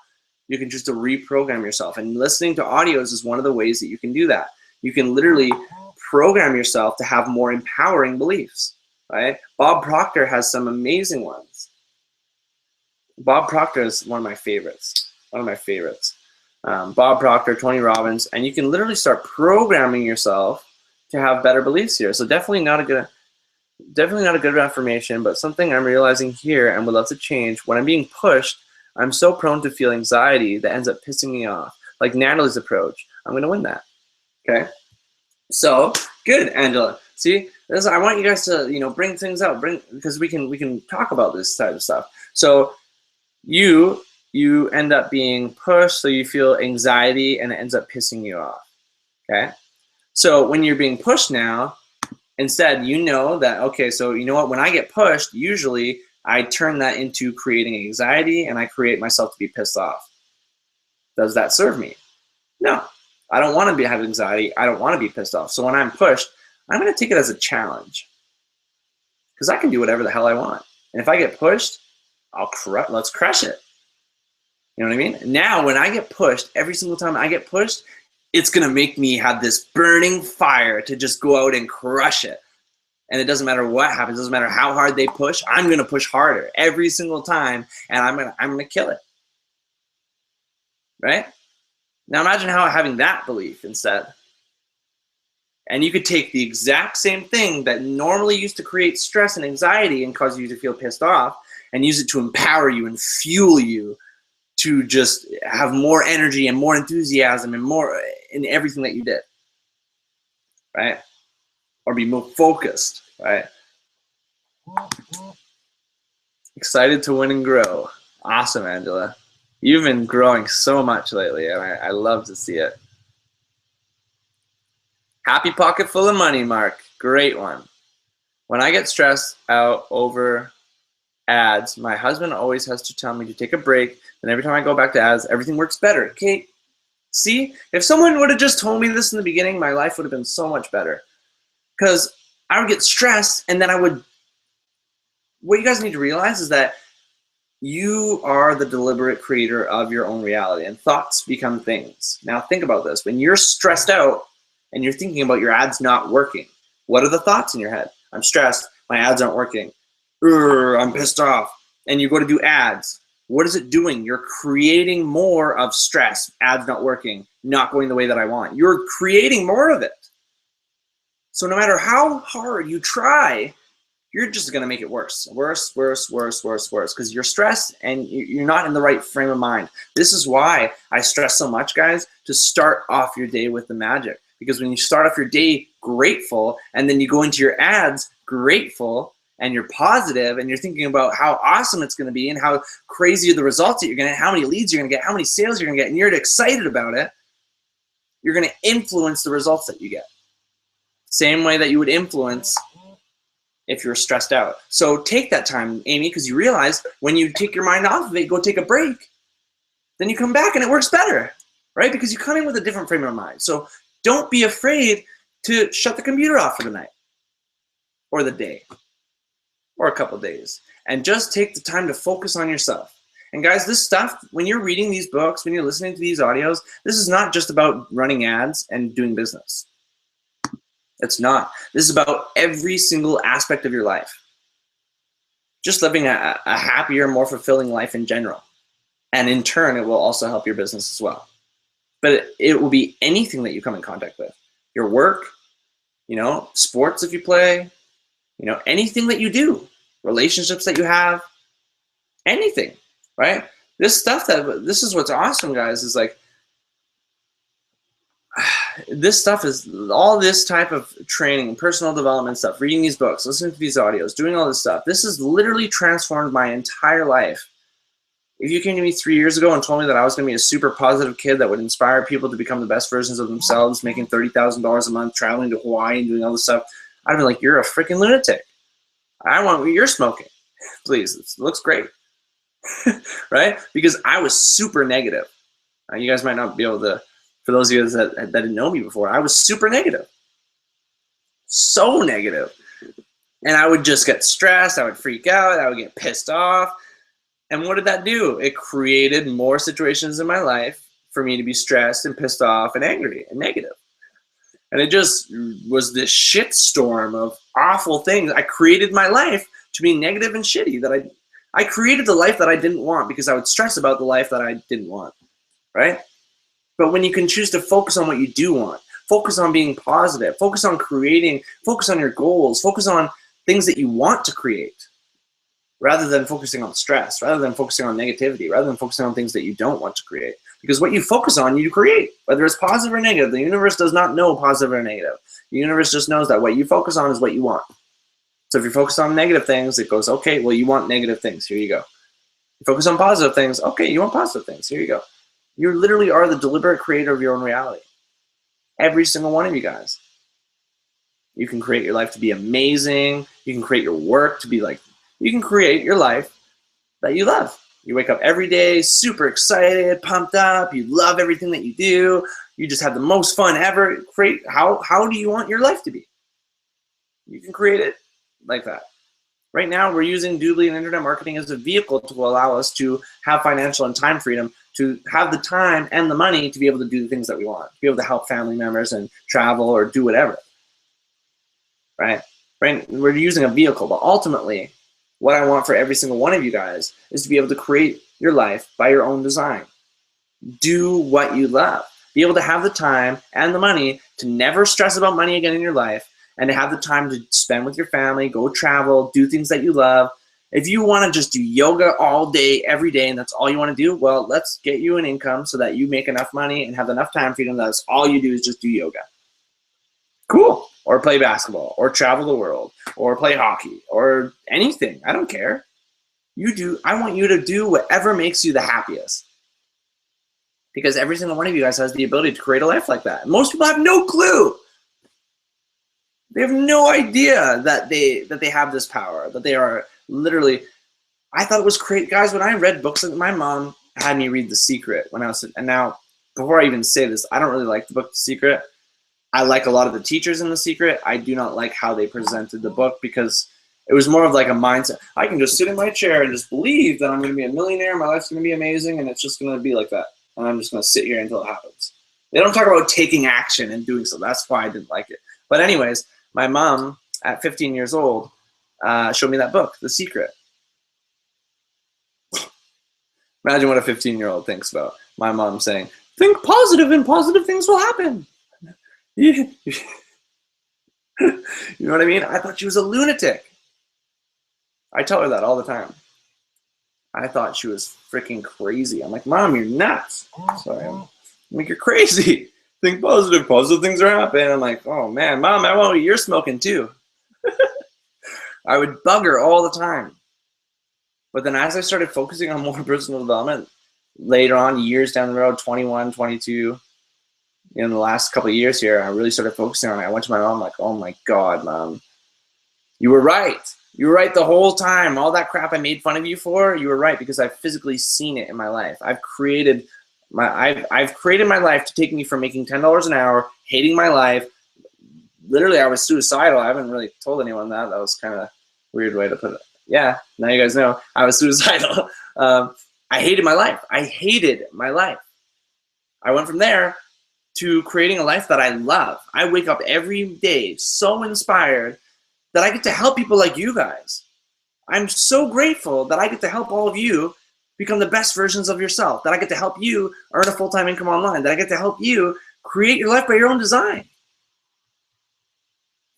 you can just reprogram yourself. And listening to audios is one of the ways that you can do that. You can literally program yourself to have more empowering beliefs, right? Bob Proctor has some amazing ones. Bob Proctor is one of my favorites. Bob Proctor, Tony Robbins, and you can literally start programming yourself to have better beliefs here. So definitely not a good affirmation, but something I'm realizing here and would love to change. When I'm being pushed, I'm so prone to feel anxiety that ends up pissing me off. Like Natalie's approach, I'm going to win that. Okay, so good, Angela. See, I want you guys to bring things out, because we can talk about this type of stuff. So you end up being pushed, so you feel anxiety, and it ends up pissing you off. Okay, so when you're being pushed now, instead, that, okay, so you know what, when I get pushed, usually I turn that into creating anxiety, and I create myself to be pissed off. Does that serve me? No. I don't want to have anxiety. I don't want to be pissed off. So when I'm pushed, I'm going to take it as a challenge, because I can do whatever the hell I want. And if I get pushed, let's crush it. You know what I mean? Now, when I get pushed, every single time I get pushed, it's going to make me have this burning fire to just go out and crush it. And it doesn't matter what happens. It doesn't matter how hard they push. I'm going to push harder every single time, and I'm going to kill it. Right? Now imagine having that belief instead. And you could take the exact same thing that normally used to create stress and anxiety and cause you to feel pissed off, and use it to empower you and fuel you to just have more energy and more enthusiasm and more in everything that you did, right? Or be more focused, right? Excited to win and grow. Awesome, Angela. You've been growing so much lately, and I love to see it. Happy pocket full of money, Mark. Great one. When I get stressed out over ads, my husband always has to tell me to take a break, and every time I go back to ads, everything works better. Okay, see, if someone would have just told me this in the beginning, my life would have been so much better, because I would get stressed, and then what you guys need to realize is that you are the deliberate creator of your own reality, and thoughts become things. Now think about this. When you're stressed out and you're thinking about your ads not working, what are the thoughts in your head? I'm stressed, my ads aren't working. I'm pissed off. And you go to do ads. What is it doing? You're creating more of stress, ads not working, not going the way that I want. You're creating more of it. So no matter how hard you try, you're just going to make it worse, because you're stressed and you're not in the right frame of mind. This is why I stress so much, guys, to start off your day with the magic. Because when you start off your day grateful, and then you go into your ads grateful, and you're positive, and you're thinking about how awesome it's going to be, and how crazy are the results that you're going to get, how many leads you're going to get, how many sales you're going to get, and you're excited about it, you're going to influence the results that you get. Same way that you would influence if you're stressed out. So take that time, Amy, because you realize when you take your mind off of it, go take a break, then you come back and it works better, right? Because you come in with a different frame of mind. So don't be afraid to shut the computer off for the night, or the day or a couple days, and just take the time to focus on yourself. And guys, this stuff, when you're reading these books, when you're listening to these audios, this is not just about running ads and doing business. It's not. This is about every single aspect of your life. Just living a happier, more fulfilling life in general. And in turn, it will also help your business as well. But it will be anything that you come in contact with. Your work, sports if you play, anything that you do, relationships that you have, anything, right? This is what's awesome, guys, is like, this stuff is all this type of training, personal development stuff, reading these books, listening to these audios, doing all this stuff. This has literally transformed my entire life. If you came to me 3 years ago and told me that I was going to be a super positive kid that would inspire people to become the best versions of themselves, making $30,000 a month, traveling to Hawaii and doing all this stuff, I'd be like, you're a freaking lunatic. I want what you're smoking. Please, it looks great. Right? Because I was super negative. You guys might not be able to, for those of you that didn't know me before, I was super negative. So negative. And I would just get stressed. I would freak out. I would get pissed off. And what did that do? It created more situations in my life for me to be stressed and pissed off and angry and negative. And it just was this shitstorm of awful things. I created my life to be negative and shitty. That I created the life that I didn't want because I would stress about the life that I didn't want, right? But when you can choose to focus on what you do want, focus on being positive, focus on creating, focus on your goals, focus on things that you want to create, rather than focusing on stress, rather than focusing on negativity, rather than focusing on things that you don't want to create. Because what you focus on, you create, whether it's positive or negative. The universe does not know positive or negative. The universe just knows that what you focus on is what you want. So if you're focused on negative things, it goes, okay, well, you want negative things. Here you go. You focus on positive things. Okay, you want positive things. Here you go. You literally are the deliberate creator of your own reality. Every single one of you guys. You can create your life to be amazing. You can create your work to be like, you can create your life that you love. You wake up every day super excited, pumped up. You love everything that you do. You just have the most fun ever. How do you want your life to be? You can create it like that. Right now, we're using Doobly and internet marketing as a vehicle to allow us to have financial and time freedom, to have the time and the money to be able to do the things that we want, to be able to help family members and travel or do whatever, right? We're using a vehicle, but ultimately, what I want for every single one of you guys is to be able to create your life by your own design. Do what you love. Be able to have the time and the money to never stress about money again in your life, and to have the time to spend with your family, go travel, do things that you love. If you want to just do yoga all day, every day, and that's all you want to do, well, let's get you an income so that you make enough money and have enough time freedom that all you do is just do yoga. Cool. Or play basketball, or travel the world, or play hockey, or anything. I don't care. I want you to do whatever makes you the happiest. Because every single one of you guys has the ability to create a life like that. Most people have no clue. They have no idea that they have this power, that they are literally. I thought it was great, guys. When I read books, my mom had me read The Secret when I was, and now before I even say this, I don't really like the book The Secret. I like a lot of the teachers in The Secret. I do not like how they presented the book because it was more of like a mindset. I can just sit in my chair and just believe that I'm going to be a millionaire, my life's going to be amazing, and it's just going to be like that. And I'm just going to sit here until it happens. They don't talk about taking action and doing so. That's why I didn't like it. But anyways, my mom at 15 years old showed me that book, The Secret. Imagine what a 15-year-old thinks about my mom saying, think positive and positive things will happen. You know what I mean? I thought she was a lunatic. I tell her that all the time. I thought she was freaking crazy. I'm like, Mom, you're nuts. Sorry, I'm like, you're crazy. Think positive. Positive things are happening. I'm like, oh man, Mom, I want what you're smoking too. I would bug her all the time. But then as I started focusing on more personal development, later on, years down the road, 21, 22, in the last couple of years here, I really started focusing on it. I went to my mom like, oh my God, Mom, you were right. You were right the whole time. All that crap I made fun of you for, you were right, because I've physically seen it in my life. I've created my life to take me from making $10 an hour, hating my life, literally, I was suicidal. I haven't really told anyone that. That was kind of a weird way to put it. Yeah, now you guys know I was suicidal. I hated my life. I hated my life. I went from there to creating a life that I love. I wake up every day so inspired that I get to help people like you guys. I'm so grateful that I get to help all of you become the best versions of yourself, that I get to help you earn a full-time income online, that I get to help you create your life by your own design.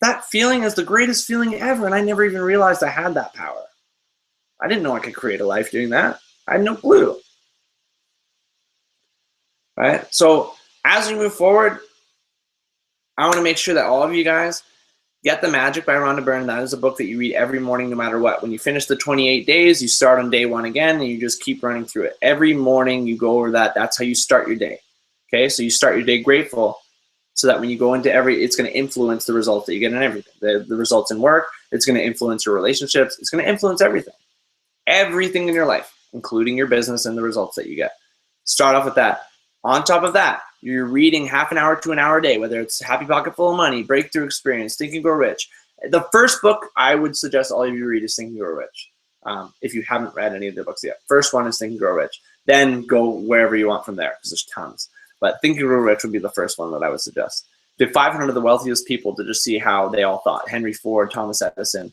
That feeling is the greatest feeling ever, and I never even realized I had that power. I didn't know I could create a life doing that. I had no clue. Right? So as we move forward, I want to make sure that all of you guys get The Magic by Rhonda Byrne. That is a book that you read every morning no matter what. When you finish the 28 days, you start on day 1 again, and you just keep running through it. Every morning you go over that. That's how you start your day. Okay, so you start your day grateful so that when you go into it's going to influence the results that you get in everything. The results in work, it's going to influence your relationships. It's going to influence everything. Everything in your life, including your business and the results that you get. Start off with that. On top of that, you're reading half an hour to an hour a day, whether it's Happy Pocket Full of Money, Breakthrough Experience, Think and Grow Rich. The first book I would suggest all of you read is Think and Grow Rich. If you haven't read any of the books yet. First one is Think and Grow Rich. Then go wherever you want from there, because there's tons. But Think and Grow Rich would be the first one that I would suggest. The 500 of the wealthiest people, to just see how they all thought. Henry Ford, Thomas Edison.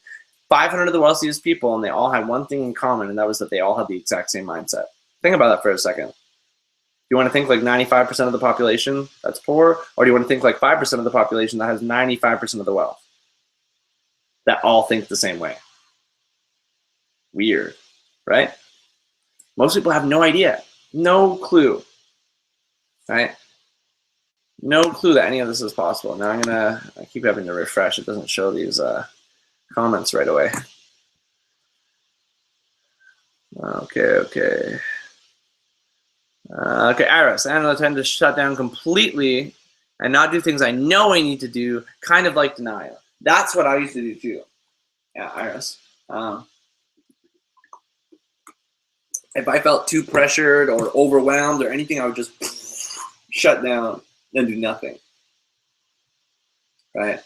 500 of the wealthiest people, and they all had one thing in common, and that was that they all had the exact same mindset. Think about that for a second. Do you want to think like 95% of the population that's poor, or do you want to think like 5% of the population that has 95% of the wealth? That all think the same way. Weird, right? Most people have no idea, no clue, right? No clue that any of this is possible. Now I keep having to refresh. It doesn't show these comments right away. Okay, Iris, I tend to shut down completely and not do things I know I need to do, kind of like denial. That's what I used to do too. Yeah, Iris. If I felt too pressured or overwhelmed or anything, I would just shut down and do nothing. Right?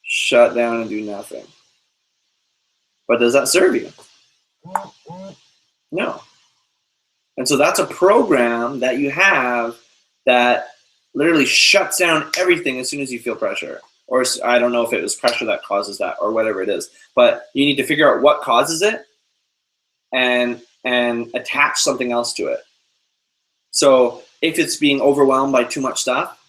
Shut down and do nothing. But does that serve you? No. And so that's a program that you have that literally shuts down everything as soon as you feel pressure. Or I don't know if it was pressure that causes that or whatever it is. But you need to figure out what causes it and attach something else to it. So if it's being overwhelmed by too much stuff,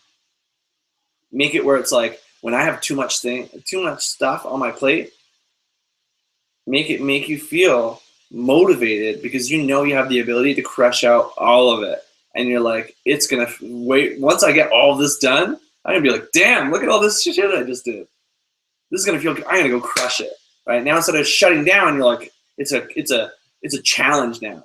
make it where it's like, when I have too much stuff on my plate, make you feel motivated because you know you have the ability to crush out all of it. And you're like, it's going to wait. Once I get all this done, I'm going to be like, damn, look at all this shit I just did. This is going to feel good. I'm going to go crush it. Right now, instead of shutting down, you're like, it's a challenge now.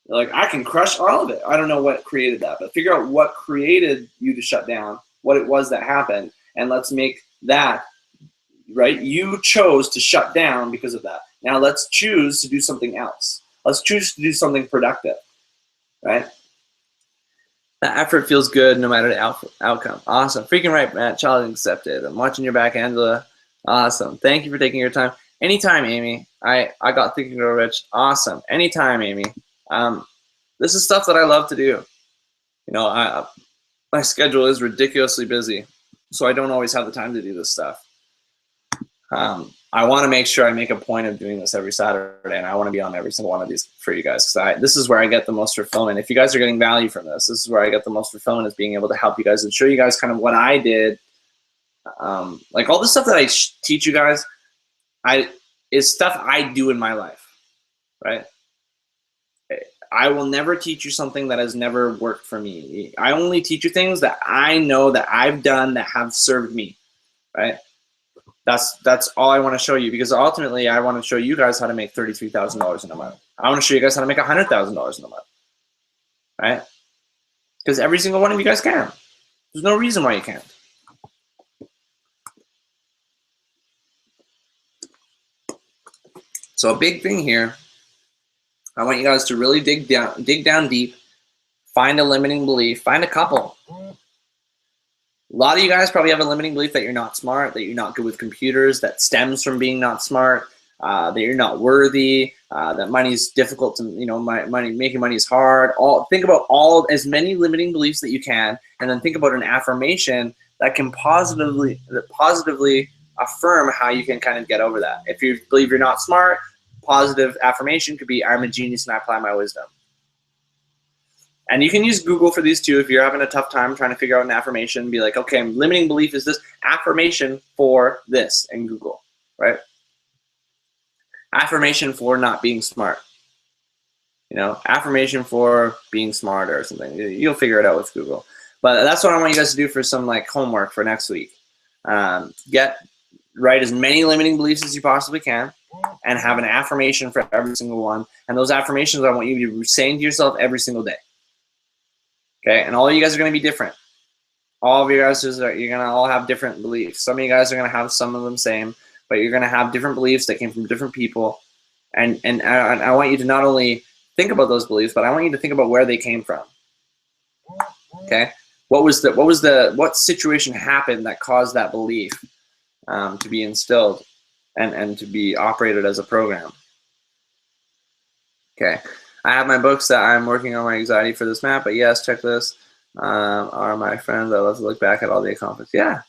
You're like, I can crush all of it. I don't know what created that, but figure out what created you to shut down, what it was that happened. And let's make that, right? You chose to shut down because of that. Now let's choose to do something else. Let's choose to do something productive, right? That effort feels good no matter the outcome. Awesome. Freaking right, Matt. Challenge accepted. I'm watching your back, Angela. Awesome. Thank you for taking your time. Anytime, Amy. I got Think and Grow Rich. Awesome. Anytime, Amy. This is stuff that I love to do. You know, my schedule is ridiculously busy, so I don't always have the time to do this stuff. I want to make sure I make a point of doing this every Saturday, and I want to be on every single one of these for you guys, because this is where I get the most fulfillment. If you guys are getting value from this is where I get the most fulfillment, is being able to help you guys and show you guys kind of what I did. Like all the stuff that I teach you guys, is stuff I do in my life, right? I will never teach you something that has never worked for me. I only teach you things that I know that I've done that have served me, right? That's all I want to show you, because ultimately I want to show you guys how to make $33,000 in a month. I want to show you guys how to make $100,000 in a month, right? Because every single one of you guys can. There's no reason why you can't. So a big thing here, I want you guys to really dig down deep, find a limiting belief, find a couple. A lot of you guys probably have a limiting belief that you're not smart, that you're not good with computers, that stems from being not smart, that you're not worthy, that money's difficult to, making money is hard. Think about as many limiting beliefs that you can, and then think about an affirmation that can positively affirm how you can kind of get over that. If you believe you're not smart, positive affirmation could be, I'm a genius and I apply my wisdom. And you can use Google for these too. If you're having a tough time trying to figure out an affirmation, be like, okay, limiting belief is this affirmation for this in Google, right? Affirmation for not being smart. Affirmation for being smarter or something. You'll figure it out with Google. But that's what I want you guys to do for some homework for next week. Write as many limiting beliefs as you possibly can and have an affirmation for every single one. And those affirmations I want you to be saying to yourself every single day. Okay, and all of you guys are going to be different. All of you guys, you're going to all have different beliefs. Some of you guys are going to have some of them same, but you're going to have different beliefs that came from different people. And I want you to not only think about those beliefs, but I want you to think about where they came from. Okay, what situation happened that caused that belief to be instilled and to be operated as a program? Okay. I have my books that I'm working on my anxiety for this map, but yes, checklist are my friends. I love to look back at all the accomplishments. Yeah.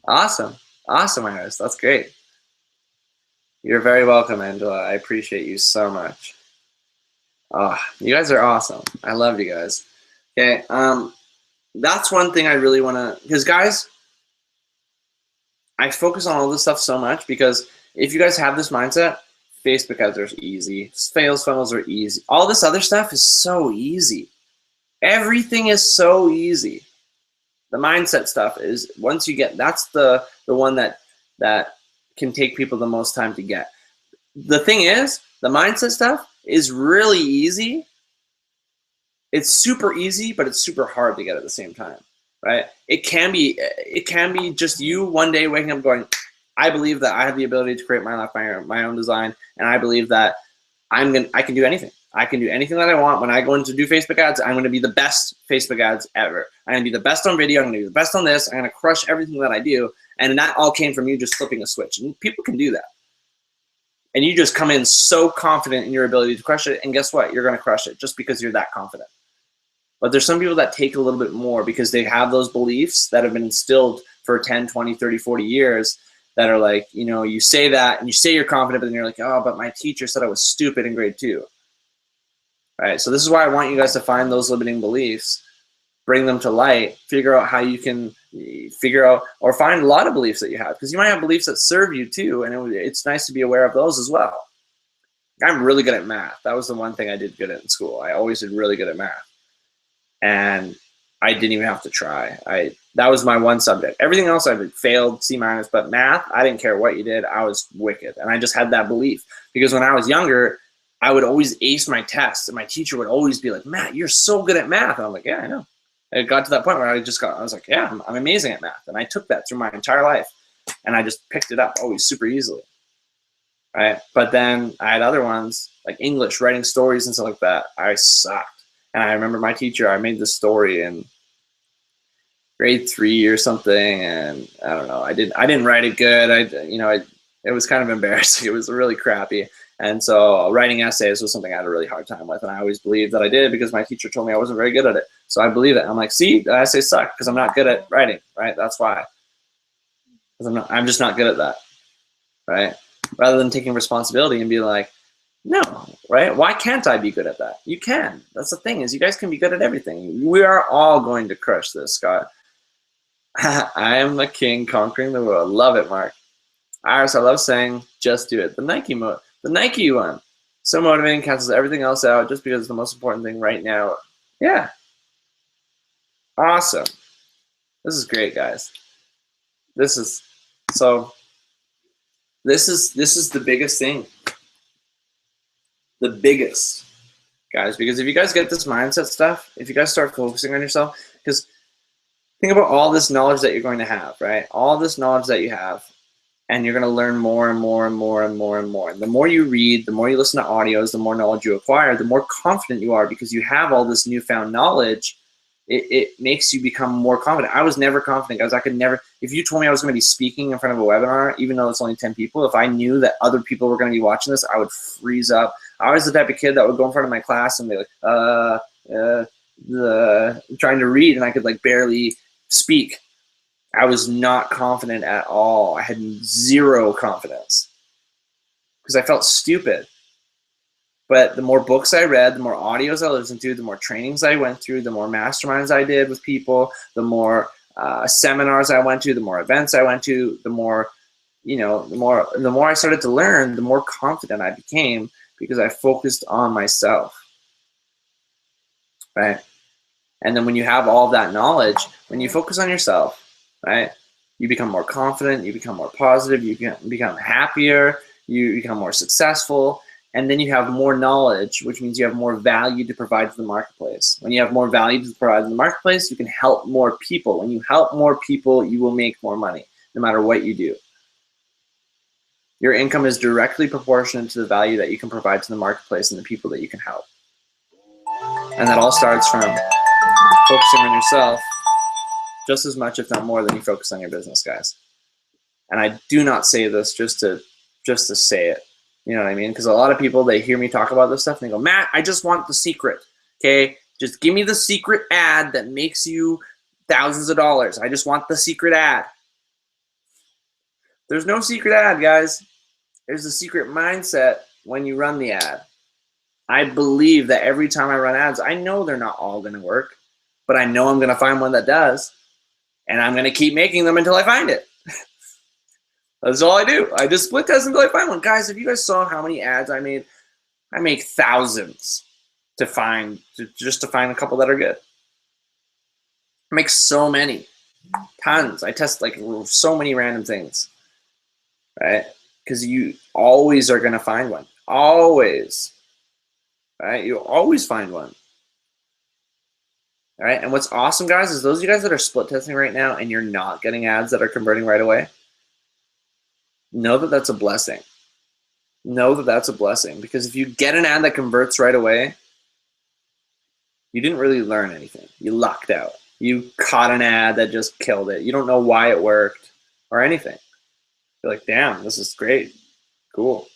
Awesome. Awesome, Iris. That's great. You're very welcome, Angela. I appreciate you so much. Oh, you guys are awesome. I love you guys. Okay. That's one thing I really want to, because guys, I focus on all this stuff so much because if you guys have this mindset, Facebook ads are easy. Sales funnels are easy. All this other stuff is so easy. Everything is so easy. The mindset stuff is, once you get, that's the one that can take people the most time to get. The thing is, the mindset stuff is really easy. It's super easy, but it's super hard to get at the same time, right? It can be just you one day waking up going, I believe that I have the ability to create my life, my own design, and I believe that I can do anything. I can do anything that I want. When I go in to do Facebook ads, I'm going to be the best Facebook ads ever. I'm going to be the best on video. I'm going to be the best on this. I'm going to crush everything that I do. And that all came from you just flipping a switch. And people can do that. And you just come in so confident in your ability to crush it. And guess what? You're going to crush it just because you're that confident. But there's some people that take a little bit more because they have those beliefs that have been instilled for 10, 20, 30, 40 years that are like, you say that and you say you're confident, but then you're like, oh, but my teacher said I was stupid in grade 2. Right? So this is why I want you guys to find those limiting beliefs, bring them to light, figure out how you can figure out or find a lot of beliefs that you have, because you might have beliefs that serve you too, and it's nice to be aware of those as well. I'm really good at math. That was the one thing I did good at in school. I always did really good at math. And I didn't even have to try. That was my one subject. Everything else I failed C-, but math, I didn't care what you did. I was wicked. And I just had that belief because when I was younger, I would always ace my tests and my teacher would always be like, Matt, you're so good at math. And I'm like, yeah, I know. It got to that point where I was like, yeah, I'm amazing at math. And I took that through my entire life and I just picked it up always super easily. Right. But then I had other ones like English, writing stories and stuff like that. I sucked. And I remember my teacher, I made this story in grade 3 or something, and I don't know. I didn't write it good. It was kind of embarrassing. It was really crappy. And so writing essays was something I had a really hard time with, and I always believed that I did because my teacher told me I wasn't very good at it. So I believe it. I'm like, see, the essays suck because I'm not good at writing, right? That's why. Because I'm just not good at that, right? Rather than taking responsibility and be like, no, right? Why can't I be good at that? You can. That's the thing, is you guys can be good at everything. We are all going to crush this, Scott. I am the king conquering the world. Love it, Mark. Iris, I love saying, just do it. The Nike one. So motivating, cancels everything else out just because it's the most important thing right now. Yeah. Awesome. This is great, guys. This is the biggest thing. The biggest, guys, because if you guys get this mindset stuff, if you guys start focusing on yourself, because think about all this knowledge that you're going to have, right? All this knowledge that you have, and you're going to learn more and more and more and more and more. And the more you read, the more you listen to audios, the more knowledge you acquire, the more confident you are because you have all this newfound knowledge. it makes you become more confident. I was never confident, guys. I could never, if you told me I was going to be speaking in front of a webinar, even though it's only 10 people, if I knew that other people were going to be watching this, I would freeze up. I was the type of kid that would go in front of my class and be like, trying to read, and I could like barely speak. I was not confident at all. I had zero confidence because I felt stupid. But the more books I read, the more audios I listened to, the more trainings I went through, the more masterminds I did with people, the more seminars I went to, the more events I went to, the more, you know, the more I started to learn, the more confident I became because I focused on myself, right? And then when you have all that knowledge, when you focus on yourself, right, you become more confident, you become more positive, you become happier, you become more successful. And then you have more knowledge, which means you have more value to provide to the marketplace. When you have more value to provide to the marketplace, you can help more people. When you help more people, you will make more money, no matter what you do. Your income is directly proportionate to the value that you can provide to the marketplace and the people that you can help. And that all starts from focusing on yourself just as much, if not more, than you focus on your business, guys. And I do not say this just to say it. You know what I mean? Because a lot of people, they hear me talk about this stuff and they go, Matt, I just want the secret. Okay, just give me the secret ad that makes you thousands of dollars. I just want the secret ad. There's no secret ad, guys. There's a secret mindset when you run the ad. I believe that every time I run ads, I know they're not all going to work, but I know I'm going to find one that does, and I'm going to keep making them until I find it. That's all I do. I just split test until I find one. Guys, if you guys saw how many ads I made, I make thousands just to find a couple that are good. I make so many, tons. I test like so many random things, right? Because you always are going to find one. Always, right? You always find one. All right, and what's awesome, guys, is those of you guys that are split testing right now and you're not getting ads that are converting right away, know that that's a blessing. Know that that's a blessing, because if you get an ad that converts right away, you didn't really learn anything. You lucked out. You caught an ad that just killed it. You don't know why it worked or anything. You're like, damn, this is great. Cool.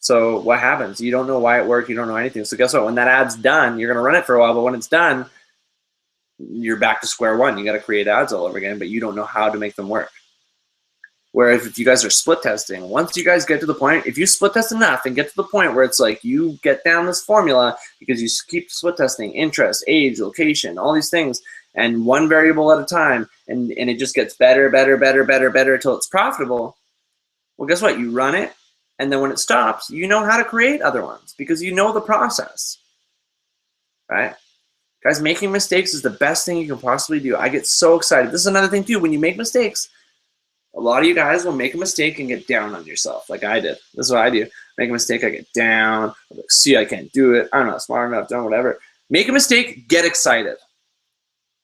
So what happens? You don't know why it worked. You don't know anything. So guess what? When that ad's done, you're going to run it for a while, but when it's done, you're back to square one. You got to create ads all over again, but you don't know how to make them work. Whereas if you guys are split testing, once you guys get to the point, if you split test enough and get to the point where it's like you get down this formula because you keep split testing interest, age, location, all these things, and one variable at a time, and it just gets better until it's profitable, well, guess what? You run it, and then when it stops, you know how to create other ones because you know the process, right? Guys, making mistakes is the best thing you can possibly do. I get so excited. This is another thing too. When you make mistakes, a lot of you guys will make a mistake and get down on yourself like I did. This is what I do. Make a mistake, I get down. I'm like, see, I can't do it. I'm not smart enough, done whatever. Make a mistake, get excited.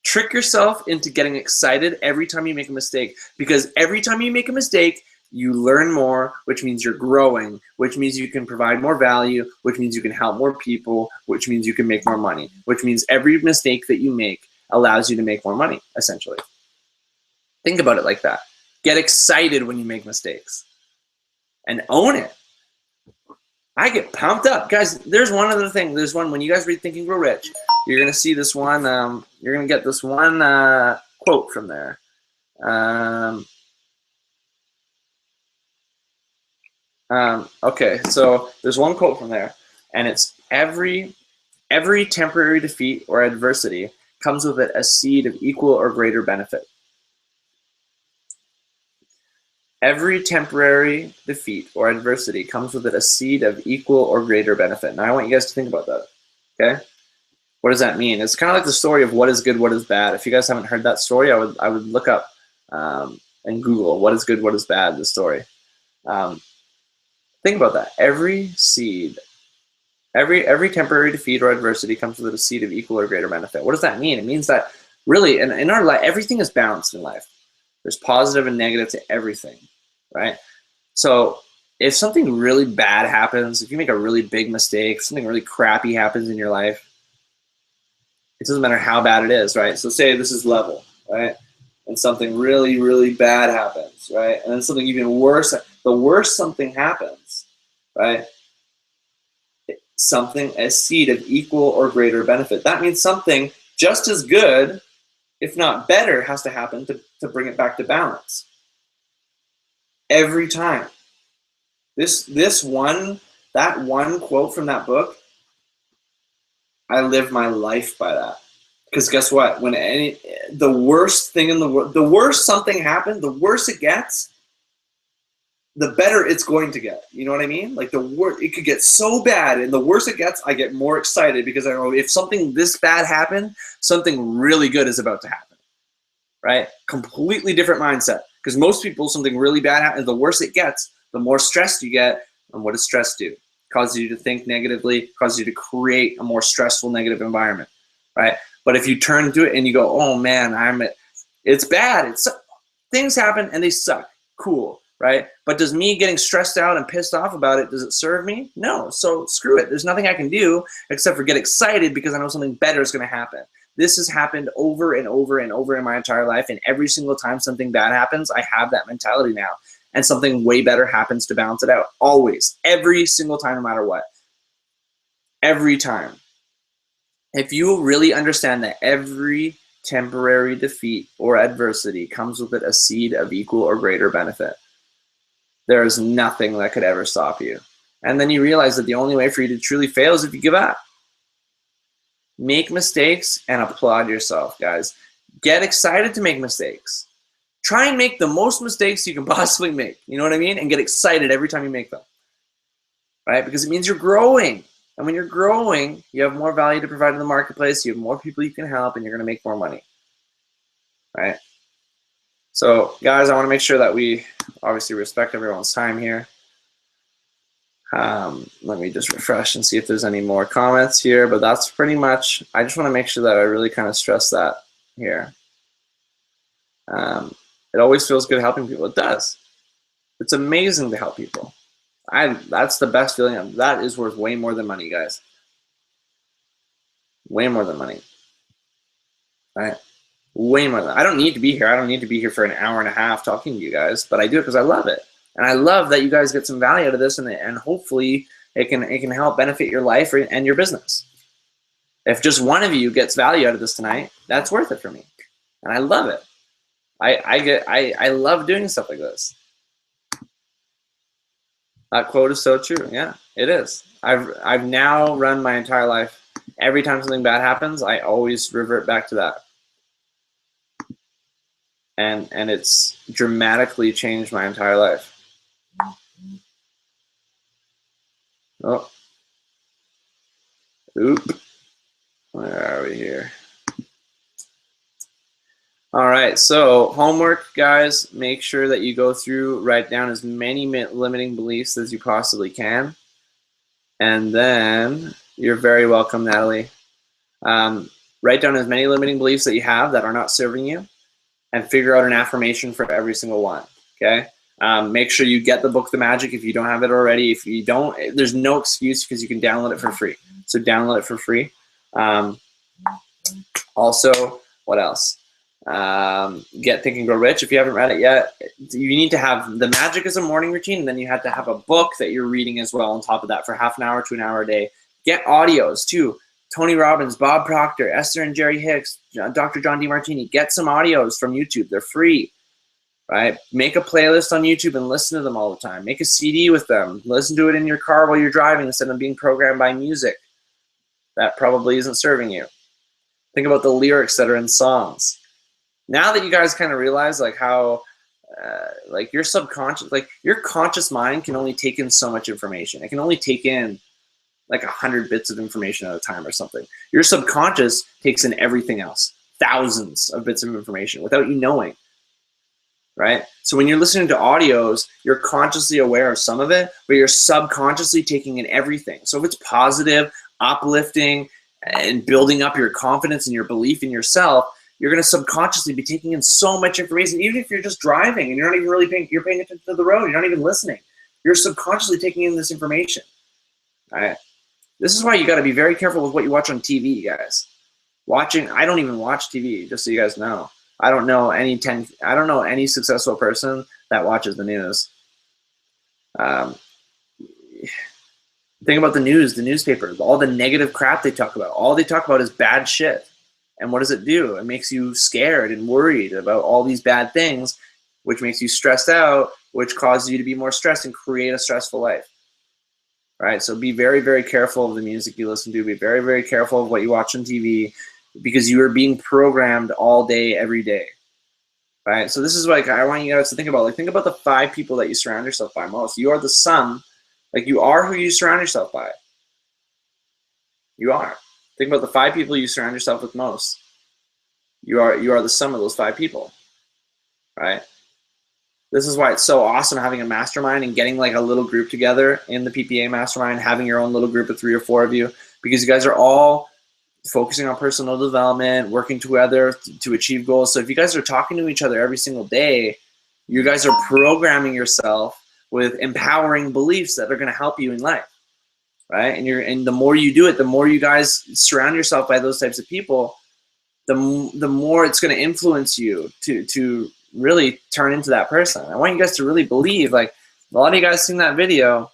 Trick yourself into getting excited every time you make a mistake, because every time you make a mistake, you learn more, which means you're growing, which means you can provide more value, which means you can help more people, which means you can make more money, which means every mistake that you make allows you to make more money, essentially. Think about it like that. Get excited when you make mistakes and own it. I get pumped up. Guys, there's one other thing. There's one, when you guys read Think and Grow Rich, you're going to see this one, you're going to get this one quote from there. Okay, so there's one quote from there, and it's every temporary defeat or adversity comes with it a seed of equal or greater benefit. Every temporary defeat or adversity comes with it a seed of equal or greater benefit. Now I want you guys to think about that, okay? What does that mean? It's kind of like the story of what is good, what is bad. If you guys haven't heard that story, I would look up and Google what is good, what is bad, the story. Think about that. Every seed, every temporary defeat or adversity comes with a seed of equal or greater benefit. What does that mean? It means that really in our life, everything is balanced in life. There's positive and negative to everything, right? So if something really bad happens, if you make a really big mistake, something really crappy happens in your life, It doesn't matter how bad it is, right? So say this is level, right? And something really, really bad happens, right? And then something even worse, the worse something happens, right? Something, a seed of equal or greater benefit. That means something just as good, if not better, has to happen to bring it back to balance. Every time. That one quote from that book, I live my life by that. Because guess what? When the worst thing in the world, the worse something happens, the worse it gets, the better it's going to get. You know what I mean? Like the worse, it could get so bad, and the worse it gets, I get more excited because I know if something this bad happened, something really good is about to happen. Right? Completely different mindset. Because most people, something really bad happens, the worse it gets, the more stressed you get. And what does stress do? It causes you to think negatively, causes you to create a more stressful, negative environment. Right? But if you turn to it and you go, oh man, it's bad. Things happen and they suck. Cool, right? But does me getting stressed out and pissed off about it, does it serve me? No. So screw it. There's nothing I can do except for get excited because I know something better is going to happen. This has happened over and over and over in my entire life, and every single time something bad happens, I have that mentality now, and something way better happens to balance it out. Always. Every single time, no matter what. Every time. If you really understand that every temporary defeat or adversity comes with it a seed of equal or greater benefit, there is nothing that could ever stop you. And then you realize that the only way for you to truly fail is if you give up. Make mistakes and applaud yourself, guys. Get excited to make mistakes. Try and make the most mistakes you can possibly make. You know what I mean? And get excited every time you make them. Right? Because it means you're growing. And when you're growing, you have more value to provide in the marketplace, you have more people you can help, and you're going to make more money. Right? So, guys, I want to make sure that we obviously respect everyone's time here. Let me just refresh and see if there's any more comments here, but that's pretty much, I just want to make sure that I really kind of stress that here. It always feels good helping people. It does. It's amazing to help people. That's the best feeling. That is worth way more than money, guys. Way more than money. Right? Way more than, I don't need to be here. I don't need to be here for an hour and a half talking to you guys, but I do it because I love it. And I love that you guys get some value out of this, and hopefully it can help benefit your life and your business. If just one of you gets value out of this tonight, that's worth it for me. And I love it. I love doing stuff like this. That quote is so true. Yeah, it is. I've now run my entire life. Every time something bad happens, I always revert back to that. And it's dramatically changed my entire life. Oh. Oop. Where are we here? All right, so homework, guys, make sure that you go through, write down as many limiting beliefs as you possibly can. And then you're very welcome, Natalie. Write down as many limiting beliefs that you have that are not serving you, and figure out an affirmation for every single one, okay? Make sure you get the book, The Magic, if you don't have it already. If you don't, there's no excuse because you can download it for free. So download it for free. Also, what else? Get Think and Grow Rich. If you haven't read it yet, you need to have The Magic as a morning routine, and then you have to have a book that you're reading as well on top of that for half an hour to an hour a day. Get audios too. Tony Robbins, Bob Proctor, Esther and Jerry Hicks, Dr. John DeMartini. Get some audios from YouTube. They're free. Right? Make a playlist on YouTube and listen to them all the time. Make a CD with them. Listen to it in your car while you're driving instead of being programmed by music. That probably isn't serving you. Think about the lyrics that are in songs. Now that you guys kind of realize like how like your subconscious, like your conscious mind can only take in so much information. It can only take in like 100 bits of information at a time or something. Your subconscious takes in everything else, thousands of bits of information without you knowing. Right? So when you're listening to audios, you're consciously aware of some of it, but you're subconsciously taking in everything. So if it's positive, uplifting, and building up your confidence and your belief in yourself, you're going to subconsciously be taking in so much information, even if you're just driving and you're not even really paying attention to the road, you're not even listening. You're subconsciously taking in this information. All right? This is why you got to be very careful with what you watch on TV, guys. Watching, I don't even watch TV, just so you guys know. I don't know any successful person that watches the news. Think about the news, the newspapers, all the negative crap they talk about. All they talk about is bad shit. And what does it do? It makes you scared and worried about all these bad things, which makes you stressed out, which causes you to be more stressed and create a stressful life. Right? So be very, very careful of the music you listen to. Be very, very careful of what you watch on TV, because you are being programmed all day, every day. Right? So this is like, I want you guys to think about. Like, think about the 5 people that you surround yourself by most. You are the sum. Like, you are who you surround yourself by. You are. Think about the 5 people you surround yourself with most. You are the sum of those 5 people. Right? This is why it's so awesome having a mastermind and getting like a little group together in the PPA Mastermind, having your own little group of 3 or 4 of you, because you guys are all focusing on personal development, working together to achieve goals. So if you guys are talking to each other every single day, you guys are programming yourself with empowering beliefs that are going to help you in life, right? And the more you do it, the more you guys surround yourself by those types of people, the more it's going to influence you to really turn into that person. I want you guys to really believe, like, a lot of you guys seen that video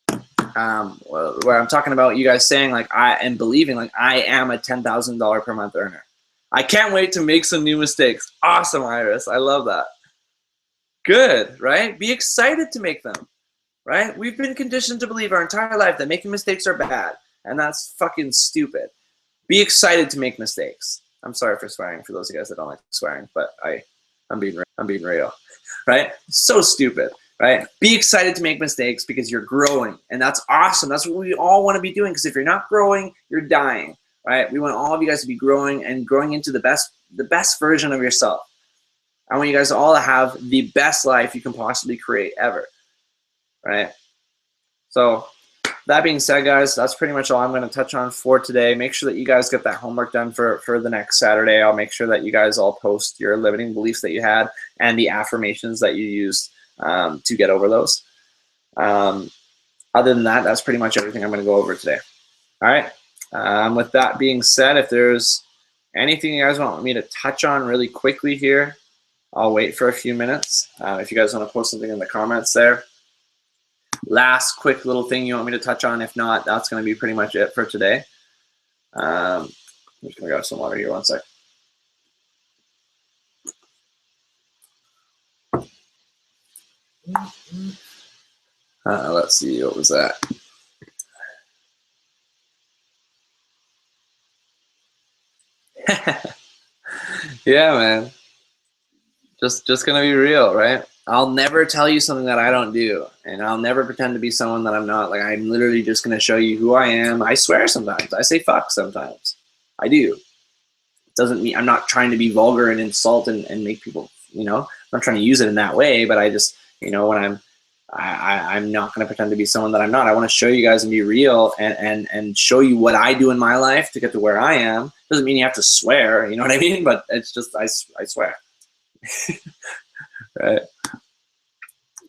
where I'm talking about you guys saying, like, I am believing, like, I am a $10,000 per month earner. I can't wait to make some new mistakes. Awesome, Iris. I love that. Good, right? Be excited to make them, right? We've been conditioned to believe our entire life that making mistakes are bad, and that's fucking stupid. Be excited to make mistakes. I'm sorry for swearing for those of you guys that don't like swearing, but I'm being real, right? So stupid, right? Be excited to make mistakes because you're growing, and that's awesome. That's what we all want to be doing, because if you're not growing, you're dying, right? We want all of you guys to be growing and growing into the best version of yourself. I want you guys all to have the best life you can possibly create ever, right? So that being said, guys, that's pretty much all I'm going to touch on for today. Make sure that you guys get that homework done for the next Saturday. I'll make sure that you guys all post your limiting beliefs that you had and the affirmations that you used to get over those. Other than that, that's pretty much everything I'm going to go over today. All right. With that being said, if there's anything you guys want me to touch on really quickly here, I'll wait for a few minutes. If you guys want to post something in the comments there. Last quick little thing you want me to touch on. If not, that's going to be pretty much it for today. I'm just going to grab some water here, 1 sec. Let's see, what was that? Yeah, man. Just gonna be real, right? I'll never tell you something that I don't do, and I'll never pretend to be someone that I'm not. Like, I'm literally just gonna show you who I am. I swear sometimes. I say fuck sometimes. I do. It doesn't mean I'm not trying to be vulgar and insult and make people, you know, I'm not trying to use it in that way, but I just, you know, when I'm not gonna pretend to be someone that I'm not. I want to show you guys and be real and show you what I do in my life to get to where I am. Doesn't mean you have to swear, you know what I mean? But it's just I swear. Right.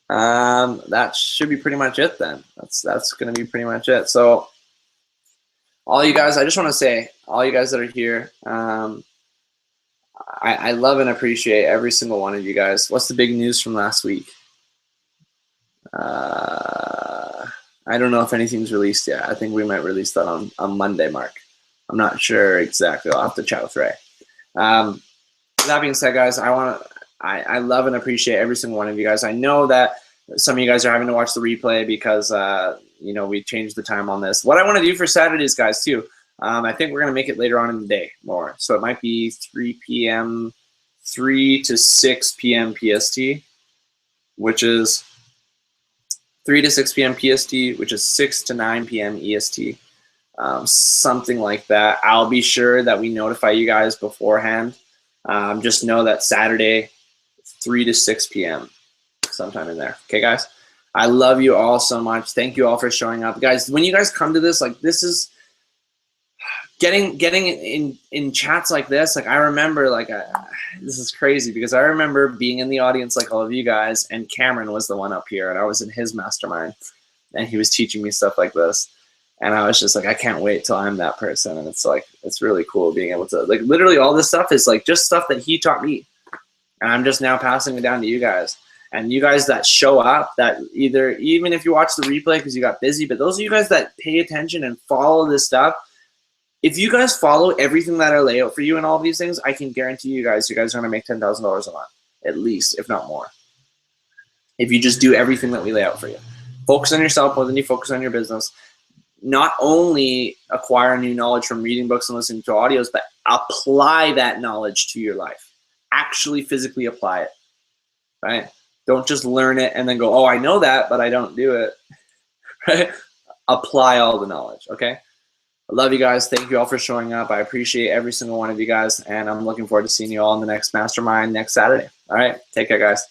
That should be pretty much it then. That's gonna be pretty much it. So all you guys, I just want to say, all you guys that are here, I love and appreciate every single one of you guys. What's the big news from last week? I don't know if anything's released yet. I think we might release that on Monday, Mark. I'm not sure exactly. I'll have to chat with Ray. That being said, guys, I love and appreciate every single one of you guys. I know that some of you guys are having to watch the replay because you know, we changed the time on this. What I want to do for Saturdays, guys, too, I think we're going to make it later on in the day more. So it might be 3 p.m., 3 to 6 p.m. PST, which is 3 to 6 p.m. PST, which is 6 to 9 p.m. EST. Something like that. I'll be sure that we notify you guys beforehand. Just know that Saturday, 3 to 6 p.m. sometime in there. Okay, guys? I love you all so much. Thank you all for showing up. Guys, when you guys come to this, like, this is getting in chats like this. Like, I remember, like, this is crazy because I remember being in the audience like all of you guys, and Cameron was the one up here, and I was in his mastermind, and he was teaching me stuff like this. And I was just like, I can't wait till I'm that person. And it's like, it's really cool being able to, like, literally all this stuff is like just stuff that he taught me. And I'm just now passing it down to you guys. And you guys that show up, that either, even if you watch the replay because you got busy, but those of you guys that pay attention and follow this stuff, if you guys follow everything that I lay out for you and all these things, I can guarantee you guys are going to make $10,000 a month, at least, if not more. If you just do everything that we lay out for you. Focus on yourself more than you focus on your business. Not only acquire new knowledge from reading books and listening to audios, but apply that knowledge to your life. Actually physically apply it, right? Don't just learn it and then go, oh, I know that, but I don't do it, right? Apply all the knowledge, okay? I love you guys. Thank you all for showing up. I appreciate every single one of you guys, and I'm looking forward to seeing you all in the next mastermind next Saturday. All right, take care, guys.